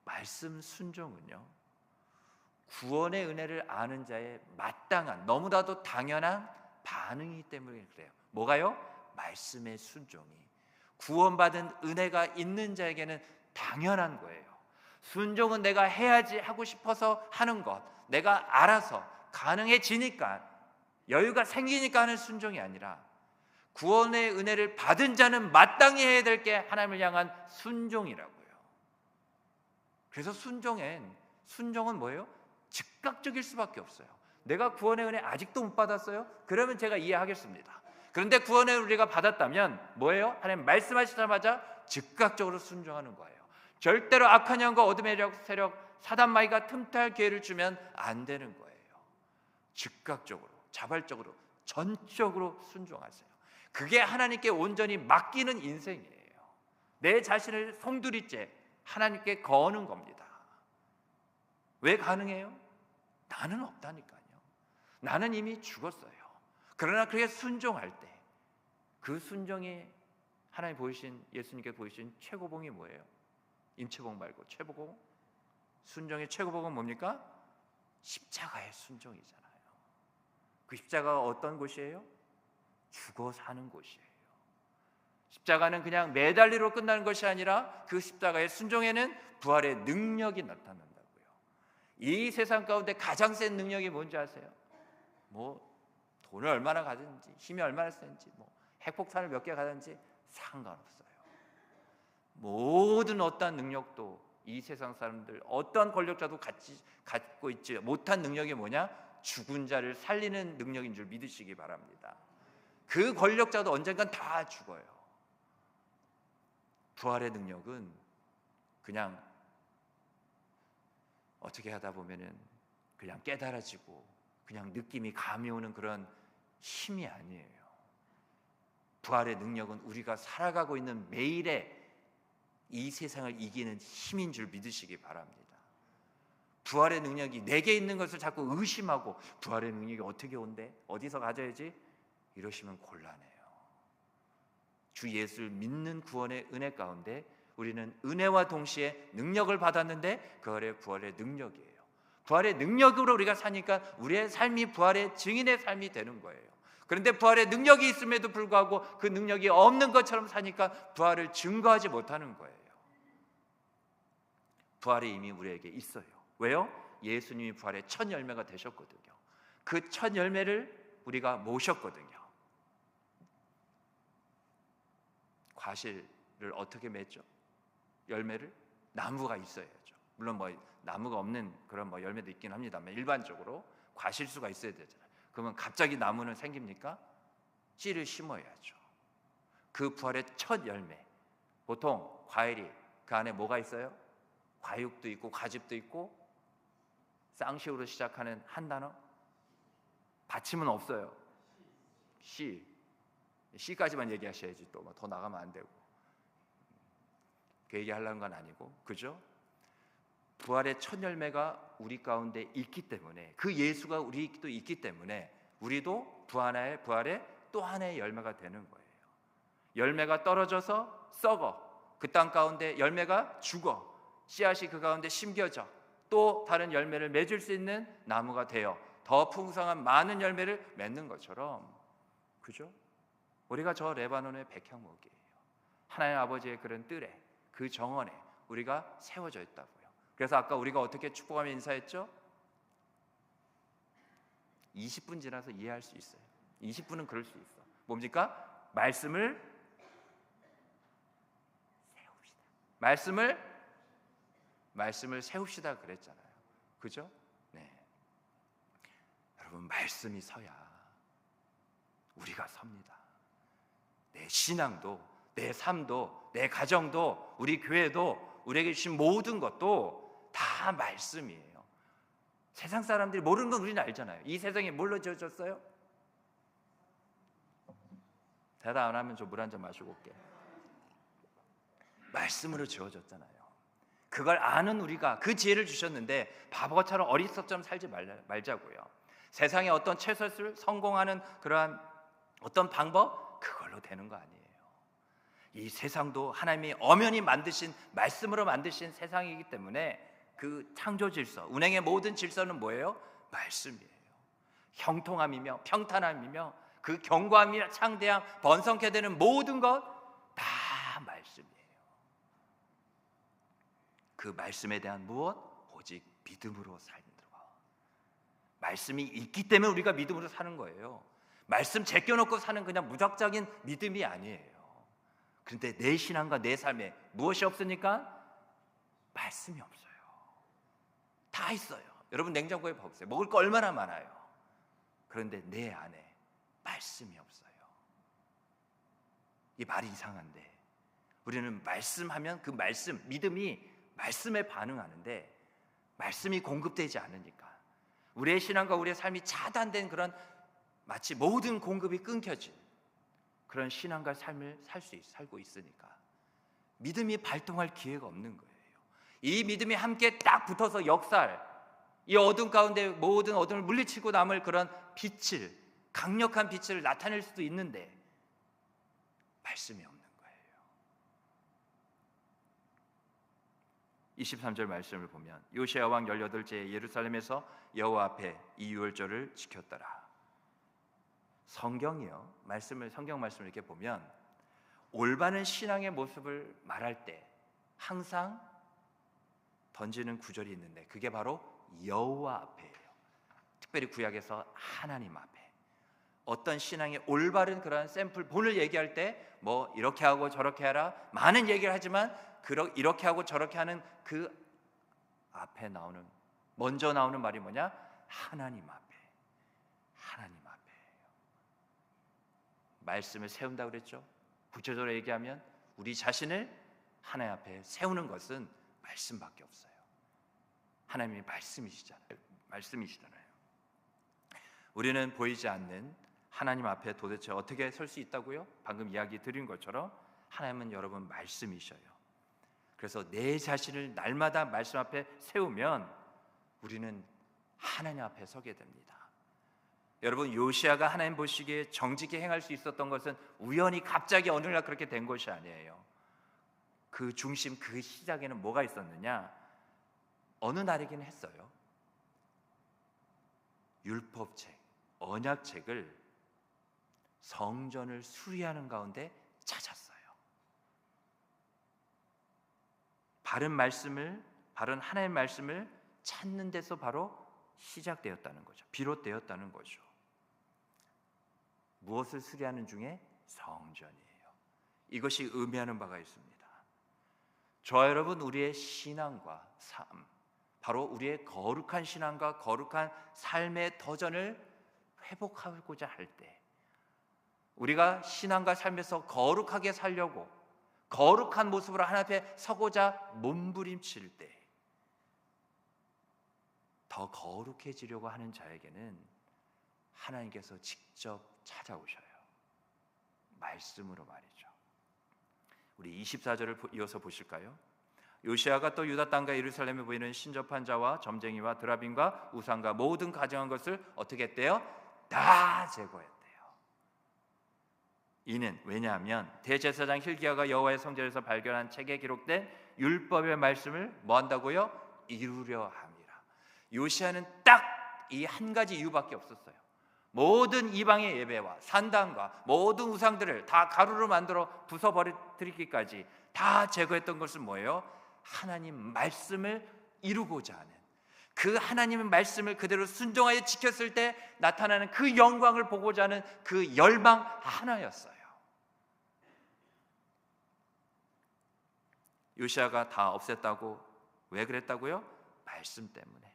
말씀 순종은요, 구원의 은혜를 아는 자의 마땅한, 너무나도 당연한 반응이기 때문에 그래요. 뭐가요? 말씀의 순종이 구원받은 은혜가 있는 자에게는 당연한 거예요. 순종은 내가 해야지 하고 싶어서 하는 것, 내가 알아서 가능해지니까, 여유가 생기니까 하는 순종이 아니라 구원의 은혜를 받은 자는 마땅히 해야 될 게 하나님을 향한 순종이라고요. 그래서 순종은 뭐예요? 즉각적일 수밖에 없어요. 내가 구원의 은혜 아직도 못 받았어요? 그러면 제가 이해하겠습니다. 그런데 구원의 은혜를 우리가 받았다면 뭐예요? 하나님 말씀하시자마자 즉각적으로 순종하는 거예요. 절대로 악한 영과 어둠의 세력 사단마귀가 틈탈 기회를 주면 안 되는 거예요. 즉각적으로, 자발적으로, 전적으로 순종하세요. 그게 하나님께 온전히 맡기는 인생이에요. 내 자신을 송두리째 하나님께 거는 겁니다. 왜 가능해요? 나는 없다니까요. 나는 이미 죽었어요. 그러나 그게 순종할 때, 그 순종이 하나님 보이신, 예수님께 보이신 최고봉이 뭐예요? 임채봉 말고 최고봉? 순종의 최고봉은 뭡니까? 십자가의 순종이잖아요. 그 십자가가 어떤 곳이에요? 죽어 사는 곳이에요. 십자가는 그냥 매달리로 끝나는 것이 아니라 그 십자가의 순종에는 부활의 능력이 나타난다고요. 이 세상 가운데 가장 센 능력이 뭔지 아세요? 돈을 얼마나 가든지, 힘이 얼마나 센지, 핵폭탄을 몇 개 가든지 상관없어요. 모든 어떠한 능력도 이 세상 사람들, 어떠한 권력자도 갖고 있지 못한 능력이 뭐냐? 죽은 자를 살리는 능력인 줄 믿으시기 바랍니다. 그 권력자도 언젠간 다 죽어요. 부활의 능력은 그냥 어떻게 하다 보면은 그냥 깨달아지고 그냥 느낌이 감이 오는 그런 힘이 아니에요. 부활의 능력은 우리가 살아가고 있는 매일의 이 세상을 이기는 힘인 줄 믿으시기 바랍니다. 부활의 능력이 내게 있는 것을 자꾸 의심하고 부활의 능력이 어떻게 온대? 어디서 가져야지? 이러시면 곤란해요. 주 예수를 믿는 구원의 은혜 가운데 우리는 은혜와 동시에 능력을 받았는데 그 아래 부활의 능력이에요. 부활의 능력으로 우리가 사니까 우리의 삶이 부활의 증인의 삶이 되는 거예요. 그런데 부활의 능력이 있음에도 불구하고 그 능력이 없는 것처럼 사니까 부활을 증거하지 못하는 거예요. 부활이 이미 우리에게 있어요. 왜요? 예수님이 부활의 첫 열매가 되셨거든요. 그 첫 열매를 우리가 모셨거든요. 과실을 어떻게 맺죠? 열매를? 나무가 있어야죠. 물론 나무가 없는 그런 열매도 있긴 합니다만 일반적으로 과실수가 있어야 되잖아요. 그러면 갑자기 나무는 생깁니까? 씨를 심어야죠. 그 부활의 첫 열매, 보통 과일이 그 안에 뭐가 있어요? 과육도 있고 과즙도 있고 쌍시우로 시작하는 한 단어, 받침은 없어요. 씨까지만 얘기하셔야지 또 더 나가면 안 되고. 그 얘기하려는 건 아니고, 그죠? 부활의 첫 열매가 우리 가운데 있기 때문에, 그 예수가 우리도 있기 때문에 우리도 부활의 또 하나의 열매가 되는 거예요. 열매가 떨어져서 썩어, 그 땅 가운데 열매가 죽어, 씨앗이 그 가운데 심겨져 또 다른 열매를 맺을 수 있는 나무가 되어 더 풍성한 많은 열매를 맺는 것처럼, 그죠? 우리가 저 레바논의 백향목이에요. 하나님 아버지의 그런 뜰에, 그 정원에 우리가 세워져 있다고요. 그래서 아까 우리가 어떻게 축복하며 인사했죠? 20분 지나서 이해할 수 있어요. 20분은 그럴 수 있어. 뭡니까? 말씀을 세웁시다. 말씀을 세웁시다 그랬잖아요. 그죠? 네. 여러분, 말씀이 서야 우리가 섭니다. 내 신앙도, 내 삶도, 내 가정도, 우리 교회도, 우리에게 주신 모든 것도 다 말씀이에요. 세상 사람들이 모르는 건 우리는 알잖아요. 이 세상에 뭘로 지어졌어요? 대답 안 하면 저 물 한 잔 마시고 올게요. 말씀으로 지어졌잖아요. 그걸 아는 우리가 그 지혜를 주셨는데 바보처럼 어리석처럼 살지 말자고요. 세상의 어떤 최선을 성공하는 그러한 어떤 방법, 그걸로 되는 거 아니에요. 이 세상도 하나님이 엄연히 만드신, 말씀으로 만드신 세상이기 때문에 그 창조 질서, 운행의 모든 질서는 뭐예요? 말씀이에요. 형통함이며 평탄함이며 그 견고함이며 창대함, 번성케 되는 모든 것 다 말씀이에요. 그 말씀에 대한 무엇? 오직 믿음으로 살는 거. 말씀이 있기 때문에 우리가 믿음으로 사는 거예요. 말씀 제껴놓고 사는 그냥 무작정인 믿음이 아니에요. 그런데 내 신앙과 내 삶에 무엇이 없으니까? 말씀이 없어요. 다 있어요. 여러분 냉장고에 보세요. 먹을 거 얼마나 많아요. 그런데 내 안에 말씀이 없어요. 이 말이 이상한데 우리는 말씀하면 그 말씀, 믿음이 말씀에 반응하는데 말씀이 공급되지 않으니까 우리의 신앙과 우리의 삶이 차단된 그런 마치 모든 공급이 끊겨진 그런 신앙과 삶을 살고 있으니까 믿음이 발동할 기회가 없는 거예요. 이 믿음이 함께 딱 붙어서 역사할, 이 어둠 가운데 모든 어둠을 물리치고 남을 그런 빛을, 강력한 빛을 나타낼 수도 있는데 말씀이 없는 거예요. 23절 말씀을 보면 요시야 왕 18째 예루살렘에서 여호와 앞에 이 유월절을 지켰더라. 성경이요, 성경 말씀을 이렇게 보면 올바른 신앙의 모습을 말할 때 항상 던지는 구절이 있는데 그게 바로 여호와 앞에예요. 특별히 구약에서 하나님 앞에 어떤 신앙의 올바른 그런 샘플 본을 얘기할 때 뭐 이렇게 하고 저렇게 하라 많은 얘기를 하지만 이렇게 하고 저렇게 하는 그 앞에 나오는 먼저 나오는 말이 뭐냐? 하나님 앞에. 하나님 앞에예요. 말씀을 세운다고 그랬죠. 구체적으로 얘기하면 우리 자신을 하나님 앞에 세우는 것은 말씀밖에 없어요. 하나님이 말씀이시잖아요. 우리는 보이지 않는 하나님 앞에 도대체 어떻게 설 수 있다고요? 방금 이야기 드린 것처럼 하나님은 여러분 말씀이셔요. 그래서 내 자신을 날마다 말씀 앞에 세우면 우리는 하나님 앞에 서게 됩니다. 여러분 요시야가 하나님 보시기에 정직히 행할 수 있었던 것은 우연히 갑자기 어느 날 그렇게 된 것이 아니에요. 그 중심, 그 시작에는 뭐가 있었느냐? 어느 날이긴 했어요. 율법책, 언약책을 성전을 수리하는 가운데 찾았어요. 바른 하나님의 말씀을 찾는 데서 바로 시작되었다는 거죠. 비롯되었다는 거죠. 무엇을 수리하는 중에? 성전이에요. 이것이 의미하는 바가 있습니다. 저와 여러분, 우리의 신앙과 삶, 바로 우리의 거룩한 신앙과 거룩한 삶의 터전을 회복하고자 할 때, 우리가 신앙과 삶에서 거룩하게 살려고 거룩한 모습으로 하나님 앞에 서고자 몸부림칠 때 더 거룩해지려고 하는 자에게는 하나님께서 직접 찾아오셔요. 말씀으로 말이죠. 우리 24절을 이어서 보실까요? 요시야가 또 유다 땅과 예루살렘에 보이는 신접한 자와 점쟁이와 드라빔과 우상과 모든 가증한 것을 어떻게 했대요? 다 제거했대요. 이는 왜냐하면 대제사장 hilki야가 여호와의 성전에서 발견한 책에 기록된 율법의 말씀을 뭐 한다고요? 이루려 함이라. 요시야는 딱 이 한 가지 이유밖에 없었어요. 모든 이방의 예배와 산당과 모든 우상들을 다 가루로 만들어 부숴버리기까지 다 제거했던 것은 뭐예요? 하나님 말씀을 이루고자 하는, 그 하나님의 말씀을 그대로 순종하여 지켰을 때 나타나는 그 영광을 보고자 하는 그 열망 하나였어요. 요시아가 다 없앴다고 왜 그랬다고요? 말씀 때문에.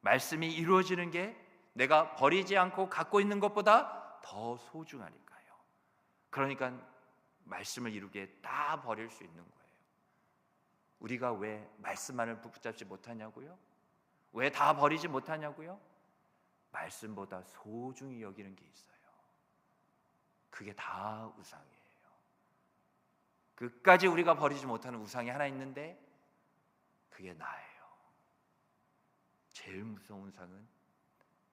말씀이 이루어지는 게 내가 버리지 않고 갖고 있는 것보다 더 소중하니까요. 그러니까 말씀을 이루기에 다 버릴 수 있는 거예요. 우리가 왜 말씀만을 붙잡지 못하냐고요? 왜 다 버리지 못하냐고요? 말씀보다 소중히 여기는 게 있어요. 그게 다 우상이에요. 끝까지 우리가 버리지 못하는 우상이 하나 있는데 그게 나예요. 제일 무서운 우상은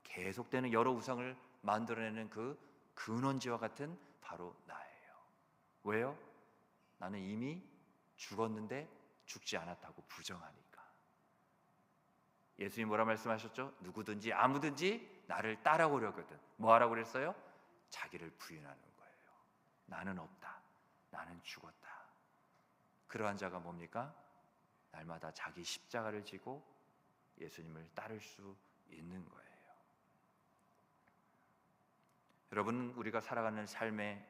계속되는 여러 우상을 만들어내는 그 근원지와 같은 바로 나예요. 왜요? 나는 이미 죽었는데 죽지 않았다고 부정하니까. 예수님이 뭐라 말씀하셨죠? 누구든지 아무든지 나를 따라오려거든 뭐 하라고 그랬어요? 자기를 부인하는 거예요. 나는 없다. 나는 죽었다. 그러한 자가 뭡니까? 날마다 자기 십자가를 지고 예수님을 따를 수 있는 거예요. 여러분, 우리가 살아가는 삶의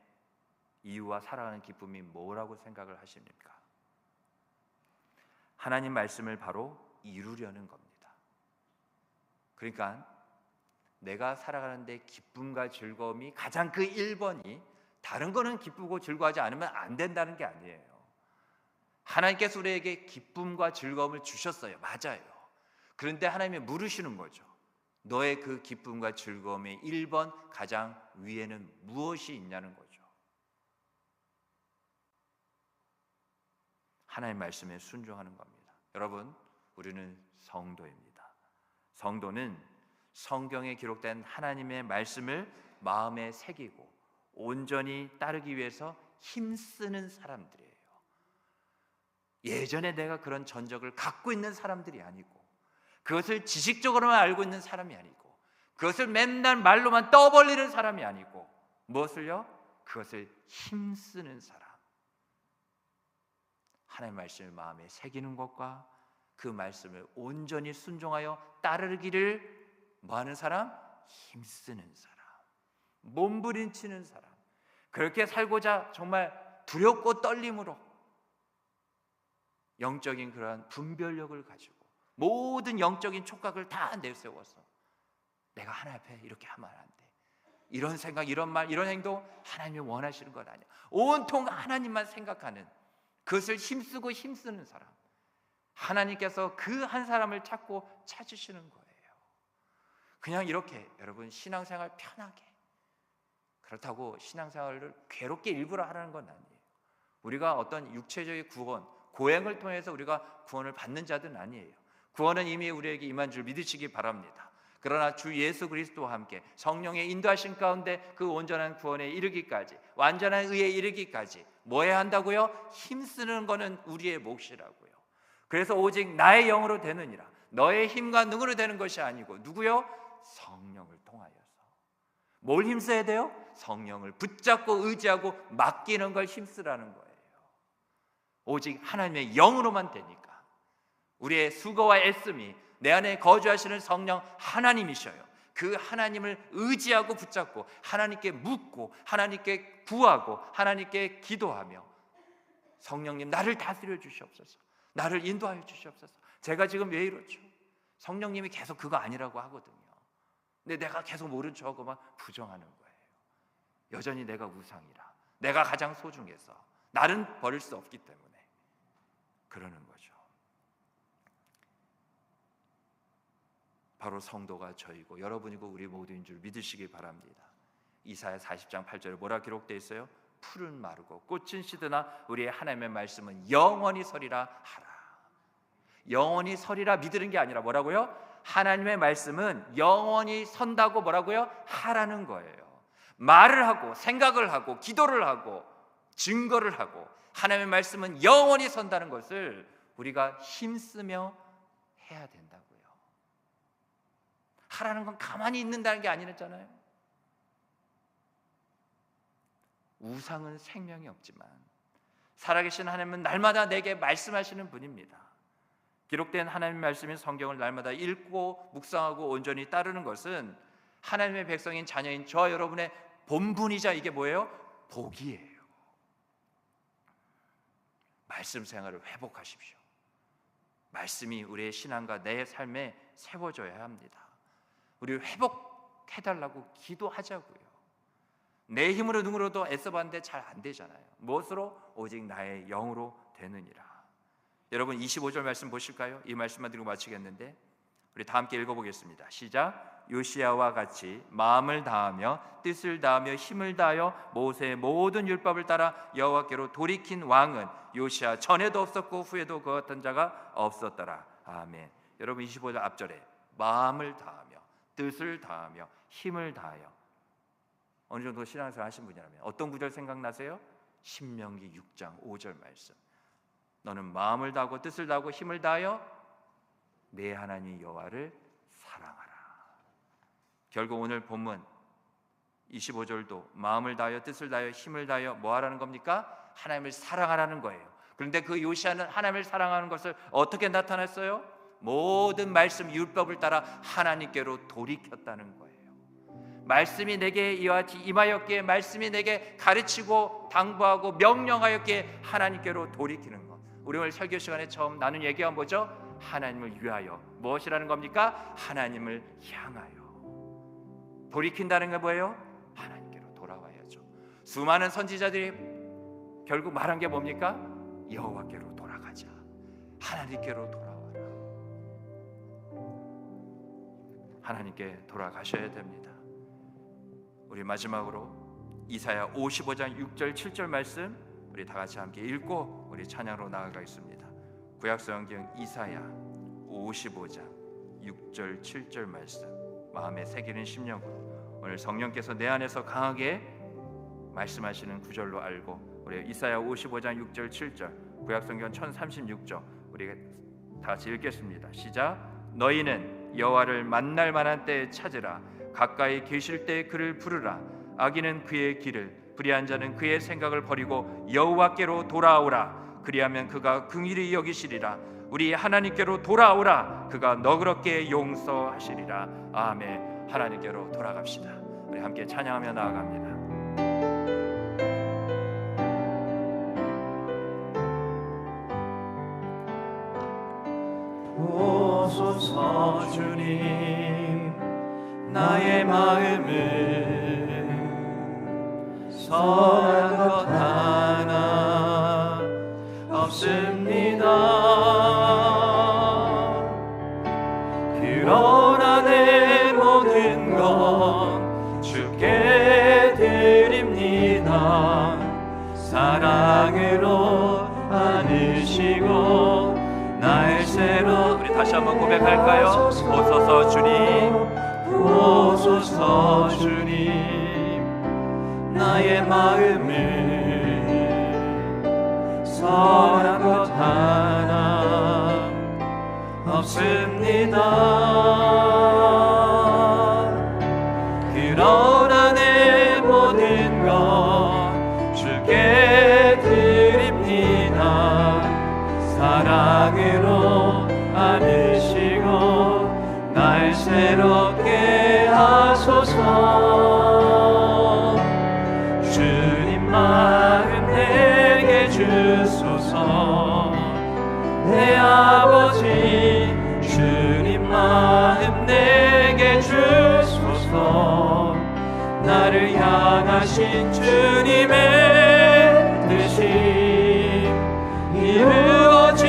이유와 살아가는 기쁨이 뭐라고 생각을 하십니까? 하나님 말씀을 바로 이루려는 겁니다. 그러니까 내가 살아가는데 기쁨과 즐거움이 가장 그 1번이, 다른 거는 기쁘고 즐거워하지 않으면 안 된다는 게 아니에요. 하나님께서 우리에게 기쁨과 즐거움을 주셨어요. 맞아요. 그런데 하나님이 물으시는 거죠. 너의 그 기쁨과 즐거움의 1번 가장 위에는 무엇이 있냐는 거죠. 하나님 말씀에 순종하는 겁니다. 여러분, 우리는 성도입니다. 성도는 성경에 기록된 하나님의 말씀을 마음에 새기고 온전히 따르기 위해서 힘쓰는 사람들이에요. 예전에 내가 그런 전적을 갖고 있는 사람들이 아니고, 그것을 지식적으로만 알고 있는 사람이 아니고, 그것을 맨날 말로만 떠벌리는 사람이 아니고, 무엇을요? 그것을 힘쓰는 사람. 하나님의 말씀을 마음에 새기는 것과 그 말씀을 온전히 순종하여 따르기를 뭐하는 사람? 힘쓰는 사람, 몸부림치는 사람, 그렇게 살고자 정말 두렵고 떨림으로 영적인 그러한 분별력을 가지고 모든 영적인 촉각을 다 내세워서 내가 하나님 앞에 이렇게 하면 안 돼, 이런 생각, 이런 말, 이런 행동 하나님이 원하시는 건 아니야, 온통 하나님만 생각하는, 그것을 힘쓰고 힘쓰는 사람, 하나님께서 그 한 사람을 찾고 찾으시는 거예요. 그냥 이렇게 여러분 신앙생활 편하게, 그렇다고 신앙생활을 괴롭게 일부러 하라는 건 아니에요. 우리가 어떤 육체적인 구원, 고행을 통해서 우리가 구원을 받는 자들은 아니에요. 구원은 이미 우리에게 임한 줄 믿으시기 바랍니다. 그러나 주 예수 그리스도와 함께 성령의 인도하심 가운데 그 온전한 구원에 이르기까지, 완전한 의에 이르기까지 뭐 해야 한다고요? 힘쓰는 것은 우리의 몫이라고요. 그래서 오직 나의 영으로 되느니라, 너의 힘과 능으로 되는 것이 아니고 누구요? 성령을 통하여서. 뭘 힘써야 돼요? 성령을 붙잡고 의지하고 맡기는 걸 힘쓰라는 거예요. 오직 하나님의 영으로만 되니까. 우리의 수고와 애씀이 내 안에 거주하시는 성령 하나님이셔요. 그 하나님을 의지하고 붙잡고 하나님께 묻고 하나님께 구하고 하나님께 기도하며, 성령님 나를 다스려 주시옵소서, 나를 인도하여 주시옵소서, 제가 지금 왜 이렇죠? 성령님이 계속 그거 아니라고 하거든요. 근데 내가 계속 모른 척하고 막 부정하는 거예요. 여전히 내가 우상이라, 내가 가장 소중해서 나는 버릴 수 없기 때문에 그러는 거죠. 바로 성도가 저이고 여러분이고 우리 모두인 줄 믿으시기 바랍니다. 이사야 40장 8절에 뭐라 기록되어 있어요? 풀은 마르고 꽃은 시드나 우리의 하나님의 말씀은 영원히 서리라 하라. 영원히 서리라 믿으는 게 아니라 뭐라고요? 하나님의 말씀은 영원히 선다고 뭐라고요? 하라는 거예요. 말을 하고 생각을 하고 기도를 하고 증거를 하고 하나님의 말씀은 영원히 선다는 것을 우리가 힘쓰며 해야 된다고요. 하라는 건 가만히 있는다는 게 아니랬잖아요. 우상은 생명이 없지만 살아계신 하나님은 날마다 내게 말씀하시는 분입니다. 기록된 하나님의 말씀인 성경을 날마다 읽고 묵상하고 온전히 따르는 것은 하나님의 백성인 자녀인 저와 여러분의 본분이자 이게 뭐예요? 복이에요. 말씀 생활을 회복하십시오. 말씀이 우리의 신앙과 내 삶에 세워져야 합니다. 우리 회복해달라고 기도하자고요. 내 힘으로 능으로도 애써봤는데 잘 안 되잖아요. 무엇으로? 오직 나의 영으로 되느니라. 여러분 25절 말씀 보실까요? 이 말씀만 드리고 마치겠는데 우리 다 함께 읽어보겠습니다. 시작. 요시야와 같이 마음을 다하며 뜻을 다하며 힘을 다하여 모세의 모든 율법을 따라 여호와께로 돌이킨 왕은 요시야 전에도 없었고 후에도 그 같은 자가 없었더라. 아멘. 여러분 25절 앞절에 마음을 다하며 뜻을 다하며 힘을 다하여, 어느 정도 신앙생활 하신 분이라면 어떤 구절 생각나세요? 신명기 6장 5절 말씀. 너는 마음을 다하고 뜻을 다하고 힘을 다하여 내 하나님 여호와를 사랑하라. 결국 오늘 본문 25절도 마음을 다하여 뜻을 다하여 힘을 다하여 뭐 하라는 겁니까? 하나님을 사랑하라는 거예요. 그런데 그 요시야는 하나님을 사랑하는 것을 어떻게 나타냈어요? 모든 말씀 율법을 따라 하나님께로 돌이켰다는 거예요. 말씀이 내게 임하였기에, 말씀이 내게 가르치고 당부하고 명령하였기에 하나님께로 돌이키는 것. 우리 오늘 설교 시간에 처음 나눈 얘기가 뭐죠? 하나님을 위하여. 무엇이라는 겁니까? 하나님을 향하여. 돌이킨다는 게 뭐예요? 하나님께로 돌아와야죠. 수많은 선지자들이 결국 말한 게 뭡니까? 여호와께로 돌아가자. 하나님께로 돌아와라. 하나님께 돌아가셔야 됩니다. 우리 마지막으로 이사야 55장 6절 7절 말씀 우리 다 같이 함께 읽고 우리 찬양으로 나아가겠습니다. 구약성경 이사야 55장 6절 7절 말씀 마음에 새기는 심령으로 오늘 성령께서 내 안에서 강하게 말씀하시는 구절로 알고 우리 이사야 55장 6절 7절 구약성경 1036쪽 우리 다 같이 읽겠습니다. 시작. 너희는 여호와를 만날 만한 때에 찾으라. 가까이 계실 때 그를 부르라. 악인은 그의 길을, 불의한 자는 그의 생각을 버리고 여호와께로 돌아오라. 그리하면 그가 긍휼히 여기시리라. 우리 하나님께로 돌아오라. 그가 너그럽게 용서하시리라. 아멘. 하나님께로 돌아갑시다. 우리 함께 찬양하며 나아갑니다. 보소서 주님, 나의 마음은 선한 것 하나 없습니다. 그러나 내 모든 건 주께 드립니다. 사랑으로 안으시고 날 새로. 우리 다시 한번 고백할까요? 보소서 주님, 보소서 주님, 나의 마음은 선한 것 하나 없습니다. 그러나 내 모든 것 주께 드립니다. 사랑으로 안으시고 날 새롭게 하소서. 주님 마음 내게 주소서. 내 아버지 주님 마음 내게 주소서. 나를 향하신 주님의 뜻이 이루어지도록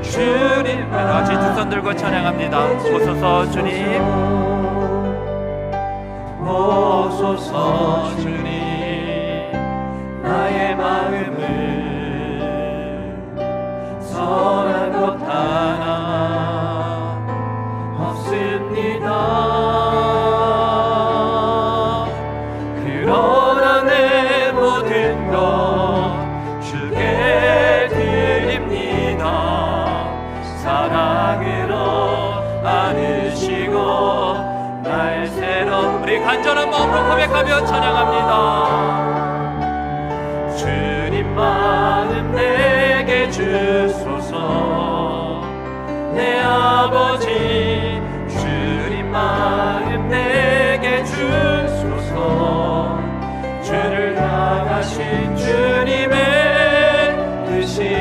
주님 같이 두 손 들고 찬양합니다. 보소서 주님, 보소서 주님, 나의 마음은 선한 것 하나 없습니다. 그러나 내 모든 것 주께 드립니다. 사랑으로 안으시고 날 새로. 우리 간절한 마음으로 고백하며 찬양합니다. 주소서. 내 아버지 주님 마음 내게 주소서. 주를 향하신 주님의 뜻이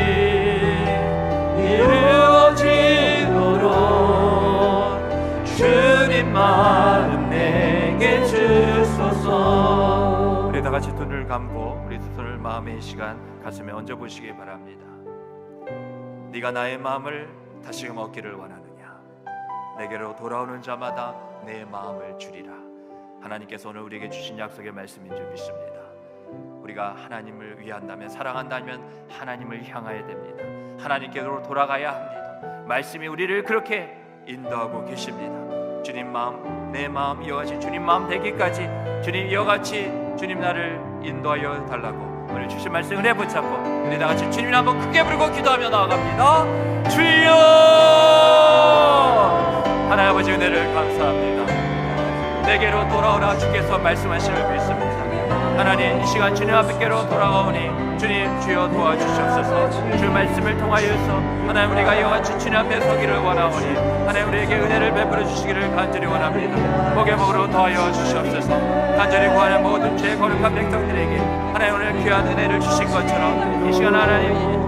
이루어지도록 주님 마음 내게 주소서. 우리 다 같이 눈을 감고 우리 두 손을 마음의 이 시간 가슴에 얹어 보시기 바랍니다. 네가 나의 마음을 다시금 얻기를 원하느냐? 내게로 돌아오는 자마다 내 마음을 주리라. 하나님께서 오늘 우리에게 주신 약속의 말씀인 줄 믿습니다. 우리가 하나님을 위한다면, 사랑한다면 하나님을 향해야 됩니다. 하나님께로 돌아가야 합니다. 말씀이 우리를 그렇게 인도하고 계십니다. 주님 마음, 내 마음 이어같이 주님 마음 되기까지 주님 이어같이 주님 나를 인도하여 달라고 오늘 주신 말씀 은혜 붙잡고 우리 다같이 주님을 한번 크게 부르고 기도하며 나아갑니다. 주여! 하나님 아버지 은혜를 감사합니다. 내게로 돌아오라 주께서 말씀하시는 믿습니다. 하나님 이 시간 주님 앞에로 돌아가오니 주님 주여 도와주시옵소서. 주 말씀을 통하여서 하나님 우리가 이와같이 주님 앞에 서기를 원하오니 하나님 우리에게 은혜를 베풀어 주시기를 간절히 원합니다. 복의 복으로 더하여 주시옵소서. 간절히 구하는 모든 죄 거룩한 백성들에게 하나님 오늘 귀한 은혜를 주신 것처럼 이 시간 하나님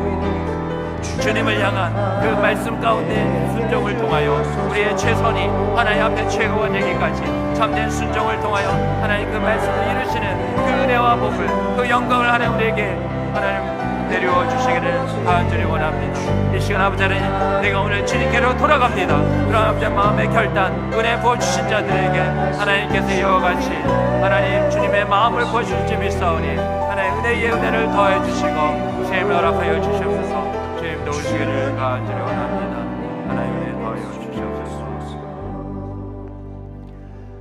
주님을 향한 그 말씀 가운데 순종을 통하여 우리의 최선이 하나님 앞에 최고가 되기까지 참된 순종을 통하여 하나님 그 말씀을 이루시는 그 은혜와 복을 그 영광을 하나님 우리에게 하나님 내려와 주시기를 간절히 원합니다. 이 시간 아버지 하나님 내가 오늘 주님께로 돌아갑니다. 그런 아버지 마음의 결단 은혜 부어주신 자들에게 하나님께서 이와 같이 하나님 주님의 마음을 부어주신 줄 믿사오니 하나님 은혜의 은혜를 더해 주시고 주님을 허락하여 주시옵소서. 주님 도우시기를 간절히 원합니다. 하나님 은혜 더하여 주시옵소서.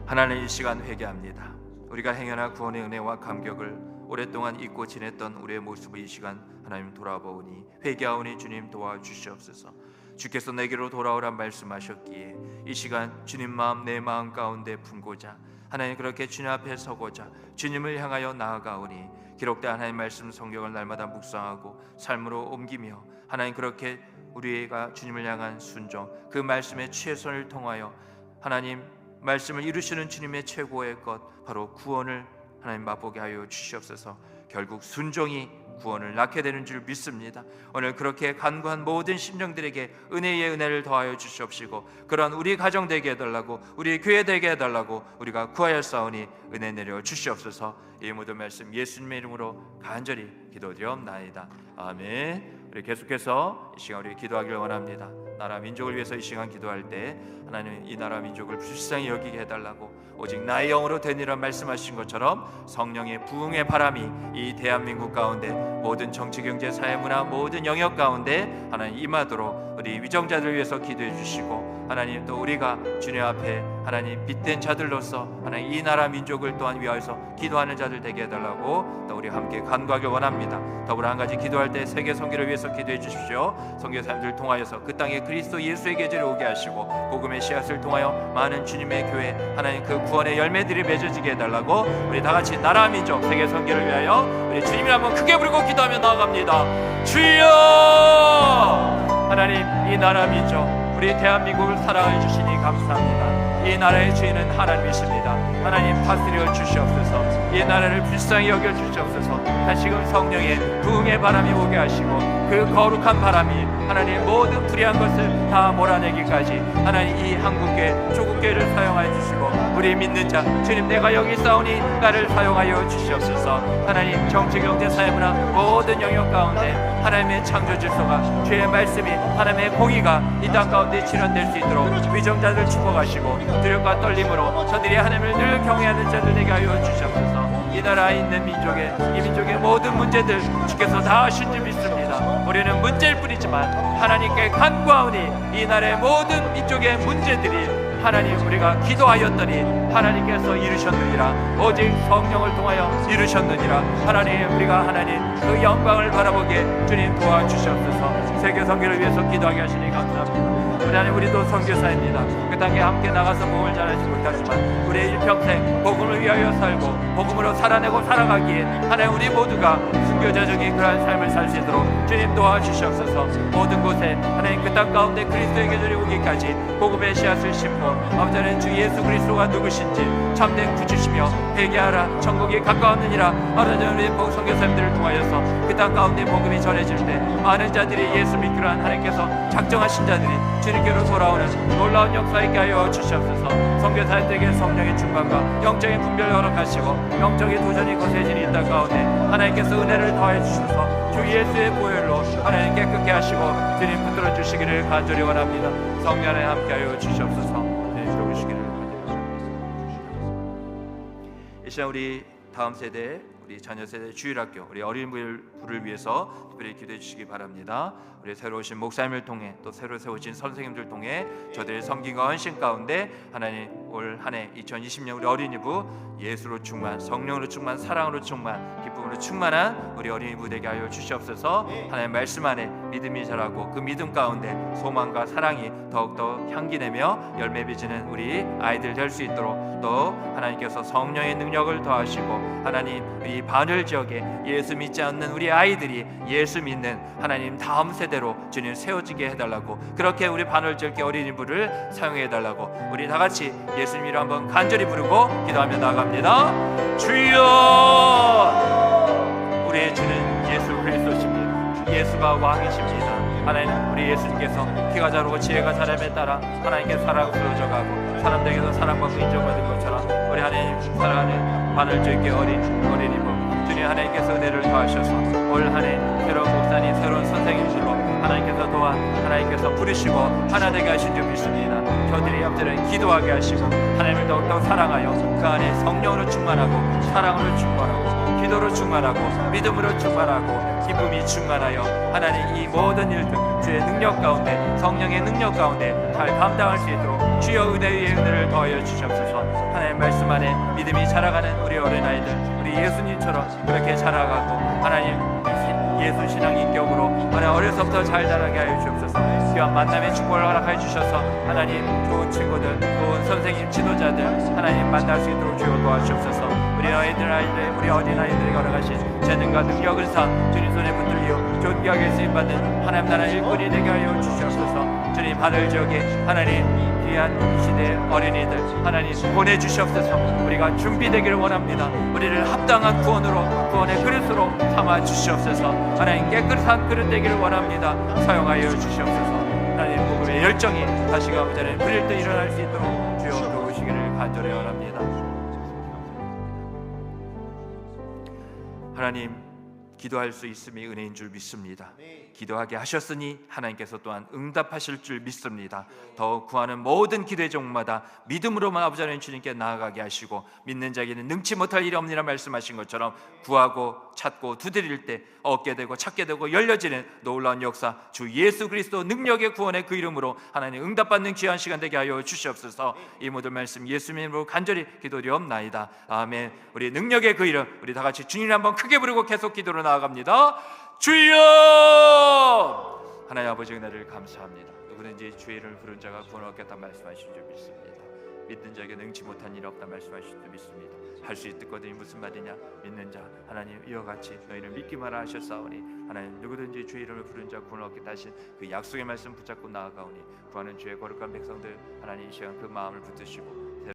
하나님 이 시간 회개합니다. 우리가 행여나 구원의 은혜와 감격을 오랫동안 잊고 지냈던 우리의 모습을 이 시간 하나님 돌아보니 회개하오니 주님 도와주시옵소서. 주께서 내게로 돌아오란 말씀하셨기에 이 시간 주님 마음 내 마음 가운데 품고자 하나님 그렇게 주님 앞에 서고자 주님을 향하여 나아가오니 기록된 하나님 말씀 성경을 날마다 묵상하고 삶으로 옮기며 하나님 그렇게 우리가 주님을 향한 순종 그 말씀의 최선을 통하여 하나님 말씀을 이루시는 주님의 최고의 것 바로 구원을 하나님 맛보게 하여 주시옵소서. 결국 순종이 구원을 낳게 되는 줄 믿습니다. 오늘 그렇게 간구한 모든 심령들에게 은혜의 은혜를 더하여 주시옵시고 그런 우리 가정 되게 해달라고 우리 교회 되게 해달라고 우리가 구하였사오니 은혜 내려 주시옵소서. 이 모든 말씀 예수님의 이름으로 간절히 기도드리옵나이다. 아멘. 우리 계속해서 이 시간 우리 기도하기를 원합니다. 나라 민족을 위해서 이 시간 기도할 때 하나님 이 나라 민족을 불쌍히 여기게 해달라고 오직 나의 영으로 되니라 말씀하신 것처럼 성령의 부흥의 바람이 이 대한민국 가운데 모든 정치, 경제, 사회, 문화 모든 영역 가운데 하나님 임하도록 우리 위정자들을 위해서 기도해 주시고 하나님 또 우리가 주님 앞에 하나님 빛된 자들로서 하나님 이 나라 민족을 또한 위하여서 기도하는 자들 되게 해달라고 또 우리 함께 간구하길 원합니다. 더불어 한 가지 기도할 때 세계 선교를 위해서 기도해 주십시오. 선교사님들 통하여서 그 땅에 그리스도 예수의 계절에 오게 하시고 복음의 씨앗을 통하여 많은 주님의 교회 하나님 그 구원의 열매들이 맺어지게 해달라고 우리 다 같이 나라 민족 세계 선교를 위하여 우리 주님을 한번 크게 부르고 기도하며 나아갑니다. 주여 하나님 이 나라 민족 우리 대한민국을 사랑해 주시니 감사합니다. 이 나라의 주인은 하나님이십니다. 하나님 다스려 주시옵소서. 이 나라를 불쌍히 여겨 주시옵소서. 다시금 성령의 부흥의 바람이 오게 하시고 그 거룩한 바람이 하나님 모든 불의한 것을 다 몰아내기까지 하나님 이 한국계 조국계를 사용하여 주시고 우리 믿는 자 주님 내가 여기 있사오니 나를 사용하여 주시옵소서. 하나님 정치, 경제, 사회, 문화 모든 영역 가운데 하나님의 창조 질서가 주의 말씀이 하나님의 공의가 이 땅 가운데 실현될 수 있도록 위정자들 축복하시고 두려움과 떨림으로 저들이 하나님을 늘 경외하는 자들 되게 하여 주시옵소서. 이 나라에 있는 민족의 이 민족의 모든 문제들 주께서 다 하신 줄 믿습니다. 우리는 문제일 뿐이지만 하나님께 간구하오니 이 나라의 모든 민족의 문제들이 하나님 우리가 기도하였더니 하나님께서 이루셨느니라. 오직 성령을 통하여 이루셨느니라. 하나님 우리가 하나님 그 영광을 바라보게 주님 도와주시옵소서. 세계 선교를 위해서 기도하게 하시니 감사합니다. 우리 하나님 우리도 선교사입니다. 그 땅에 함께 나가서 복음을 전하지 못하지만 우리의 일평생 복음을 위하여 살고 복음으로 살아내고 살아가기에 하나님 우리 모두가 순교자적인 그러한 삶을 살 수 있도록 주님 도와주시옵소서. 모든 곳에 하나님 그 땅 가운데 그리스도의 계절이 오기까지 복음의 씨앗을 심고 아버지 하나님 주 예수 그리스도가 누구신지 참된 구주시며 회개하라 천국이 가까웠느니라. 아버지 우리 선교사님들을 통하여서 그 땅 가운데 복음이 전해질 때 많은 자들이 예수 믿기로 한 하나님께서 작정하신 자들이 주님께로 돌아오는 놀라운 역사 있게 하여 주시옵소서. 선교사님들에게 성령의 충만과 영적인 분별을 허락하시고 영적인 도전이 거세진 이 땅 가운데 하나님께서 은혜를 더해 주셔서 주 예수의 보혈로 하나님 깨끗게 하시고 주님 붙들어 주시기를 간절히 원합니다. 성령에 함께하여 주시옵소서. 주님 도우시기를 이 시간 우리 다음 세대 우리 자녀 세대 주일학교 우리 어린이부를 위해서 특별히 기도해 주시기 바랍니다. 우리 새로 오신 목사님을 통해 또 새로 세우신 선생님들 통해 저들의 섬김과 헌신 가운데 하나님 올 한 해 2020년 우리 어린이부 예수로 충만, 성령으로 충만, 사랑으로 충만, 기쁨으로 충만한 우리 어린이부 되게 하여 주시옵소서. 하나님 말씀 안에 믿음이 자라고 그 믿음 가운데 소망과 사랑이 더욱더 향기내며 열매 맺는 우리 아이들 될 수 있도록 또 하나님께서 성령의 능력을 더하시고 하나님 이 반을 지역에 예수 믿지 않는 우리 아이들이 예수 믿는 하나님 다음 세대로 주님 세워지게 해달라고 그렇게 우리 반을 지역의 어린이부를 사용해 달라고 우리 다 같이 예수님이라 한번 간절히 부르고 기도하며 나아갑니다. 주여 우리의 주는 예수 그리스도십니다. 예수가 왕이십니다. 하나님 우리 예수님께서 키가 자르고 지혜가 자람에 따라 하나님께 사랑스러워져 가고 사람들에게서 사랑받고 인정받은 것처럼 우리 하나님 사랑하는 반을 지역의 어린이부 주님 하나님께서 은혜를 더하셔서 올 한 해 새로운 목사님 새로운 선생님들로 하나님께서 또한 하나님께서 부르시고 하나 되게 하신 줄 믿습니다. 저들의 옆들을 기도하게 하시고 하나님을 더욱더 사랑하여 그 안에 성령으로 충만하고 사랑으로 충만하고 기도로 충만하고 믿음으로 충만하고 기쁨이 충만하여 하나님 이 모든 일들 주의 능력 가운데 성령의 능력 가운데 잘 감당할 수 있도록 주여 은혜 위에 은혜를 더하여 주시옵소서. 하나님 말씀 안에 믿음이 자라가는 우리 어린아이들 우리 예수님처럼 그렇게 자라가고 하나님 예수 신앙 인격으로 하나님 어려서부터 잘 자라게 하여 주옵소서. 귀한 만남의 축복을 허락하여 주셔서 하나님 좋은 친구들 좋은 선생님 지도자들 하나님 만날 수 있도록 주여 도와주옵소서. 우리 우리 어린아이들에게 허락하신 재능과 능력을 사 주님 손에 붙들려 존귀하게 쓰임받는 하나님 나라 일꾼이 되게 하여 주시옵소서. 주님 하늘 지역에 하나님 귀한 이 시대의 어린이들 하나님 보내주시옵소서. 우리가 준비되기를 원합니다. 우리를 합당한 구원의 그릇으로 삼아 주시옵소서. 하나님 깨끗한 그릇 되기를 원합니다. 사용하여 주시옵소서. 하나님 복음의 열정이 다시금 아버지 하나님 그릴 때 일어날 수 있도록 주여 도우시기를 간절히 원합니다. 하나님 기도할 수 있음이 은혜인 줄 믿습니다. 기도하게 하셨으니 하나님께서 또한 응답하실 줄 믿습니다. 더 구하는 모든 기도의 종마다 믿음으로만 아버지 하나님 주님께 나아가게 하시고 믿는 자에게는 능치 못할 일이 없느니라 말씀하신 것처럼 구하고 찾고 두드릴 때 얻게 되고 찾게 되고 열려지는 놀라운 역사 주 예수 그리스도 능력의 구원의 그 이름으로 하나님 응답받는 귀한 시간 되게 하여 주시옵소서. 이 모든 말씀 예수님의 이름으로 간절히 기도드리옵나이다. 아멘. 우리 능력의 그 이름 우리 다 같이 주님 한번 크게 부르고 계속 기도로 나아갑니다. 주여! 하나님 아버지 은혜를 감사합니다. 누구든지 주의 이름을 부른 자가 구원을 얻겠다 말씀하신 줄 믿습니다. 믿는 자에게 능치 못한 일 없다 말씀하신 줄 믿습니다. 할 수 있거든이 무슨 말이냐? 믿는 자 하나님 이와 같이 너희를 믿기만 하셨사오니 하나님 누구든지 주의 이름을 부른 자 구원을 얻겠다 하신 그 약속의 말씀 붙잡고 나아가오니 구하는 주의 거룩한 백성들 하나님 이 시간 그 마음을 붙드시고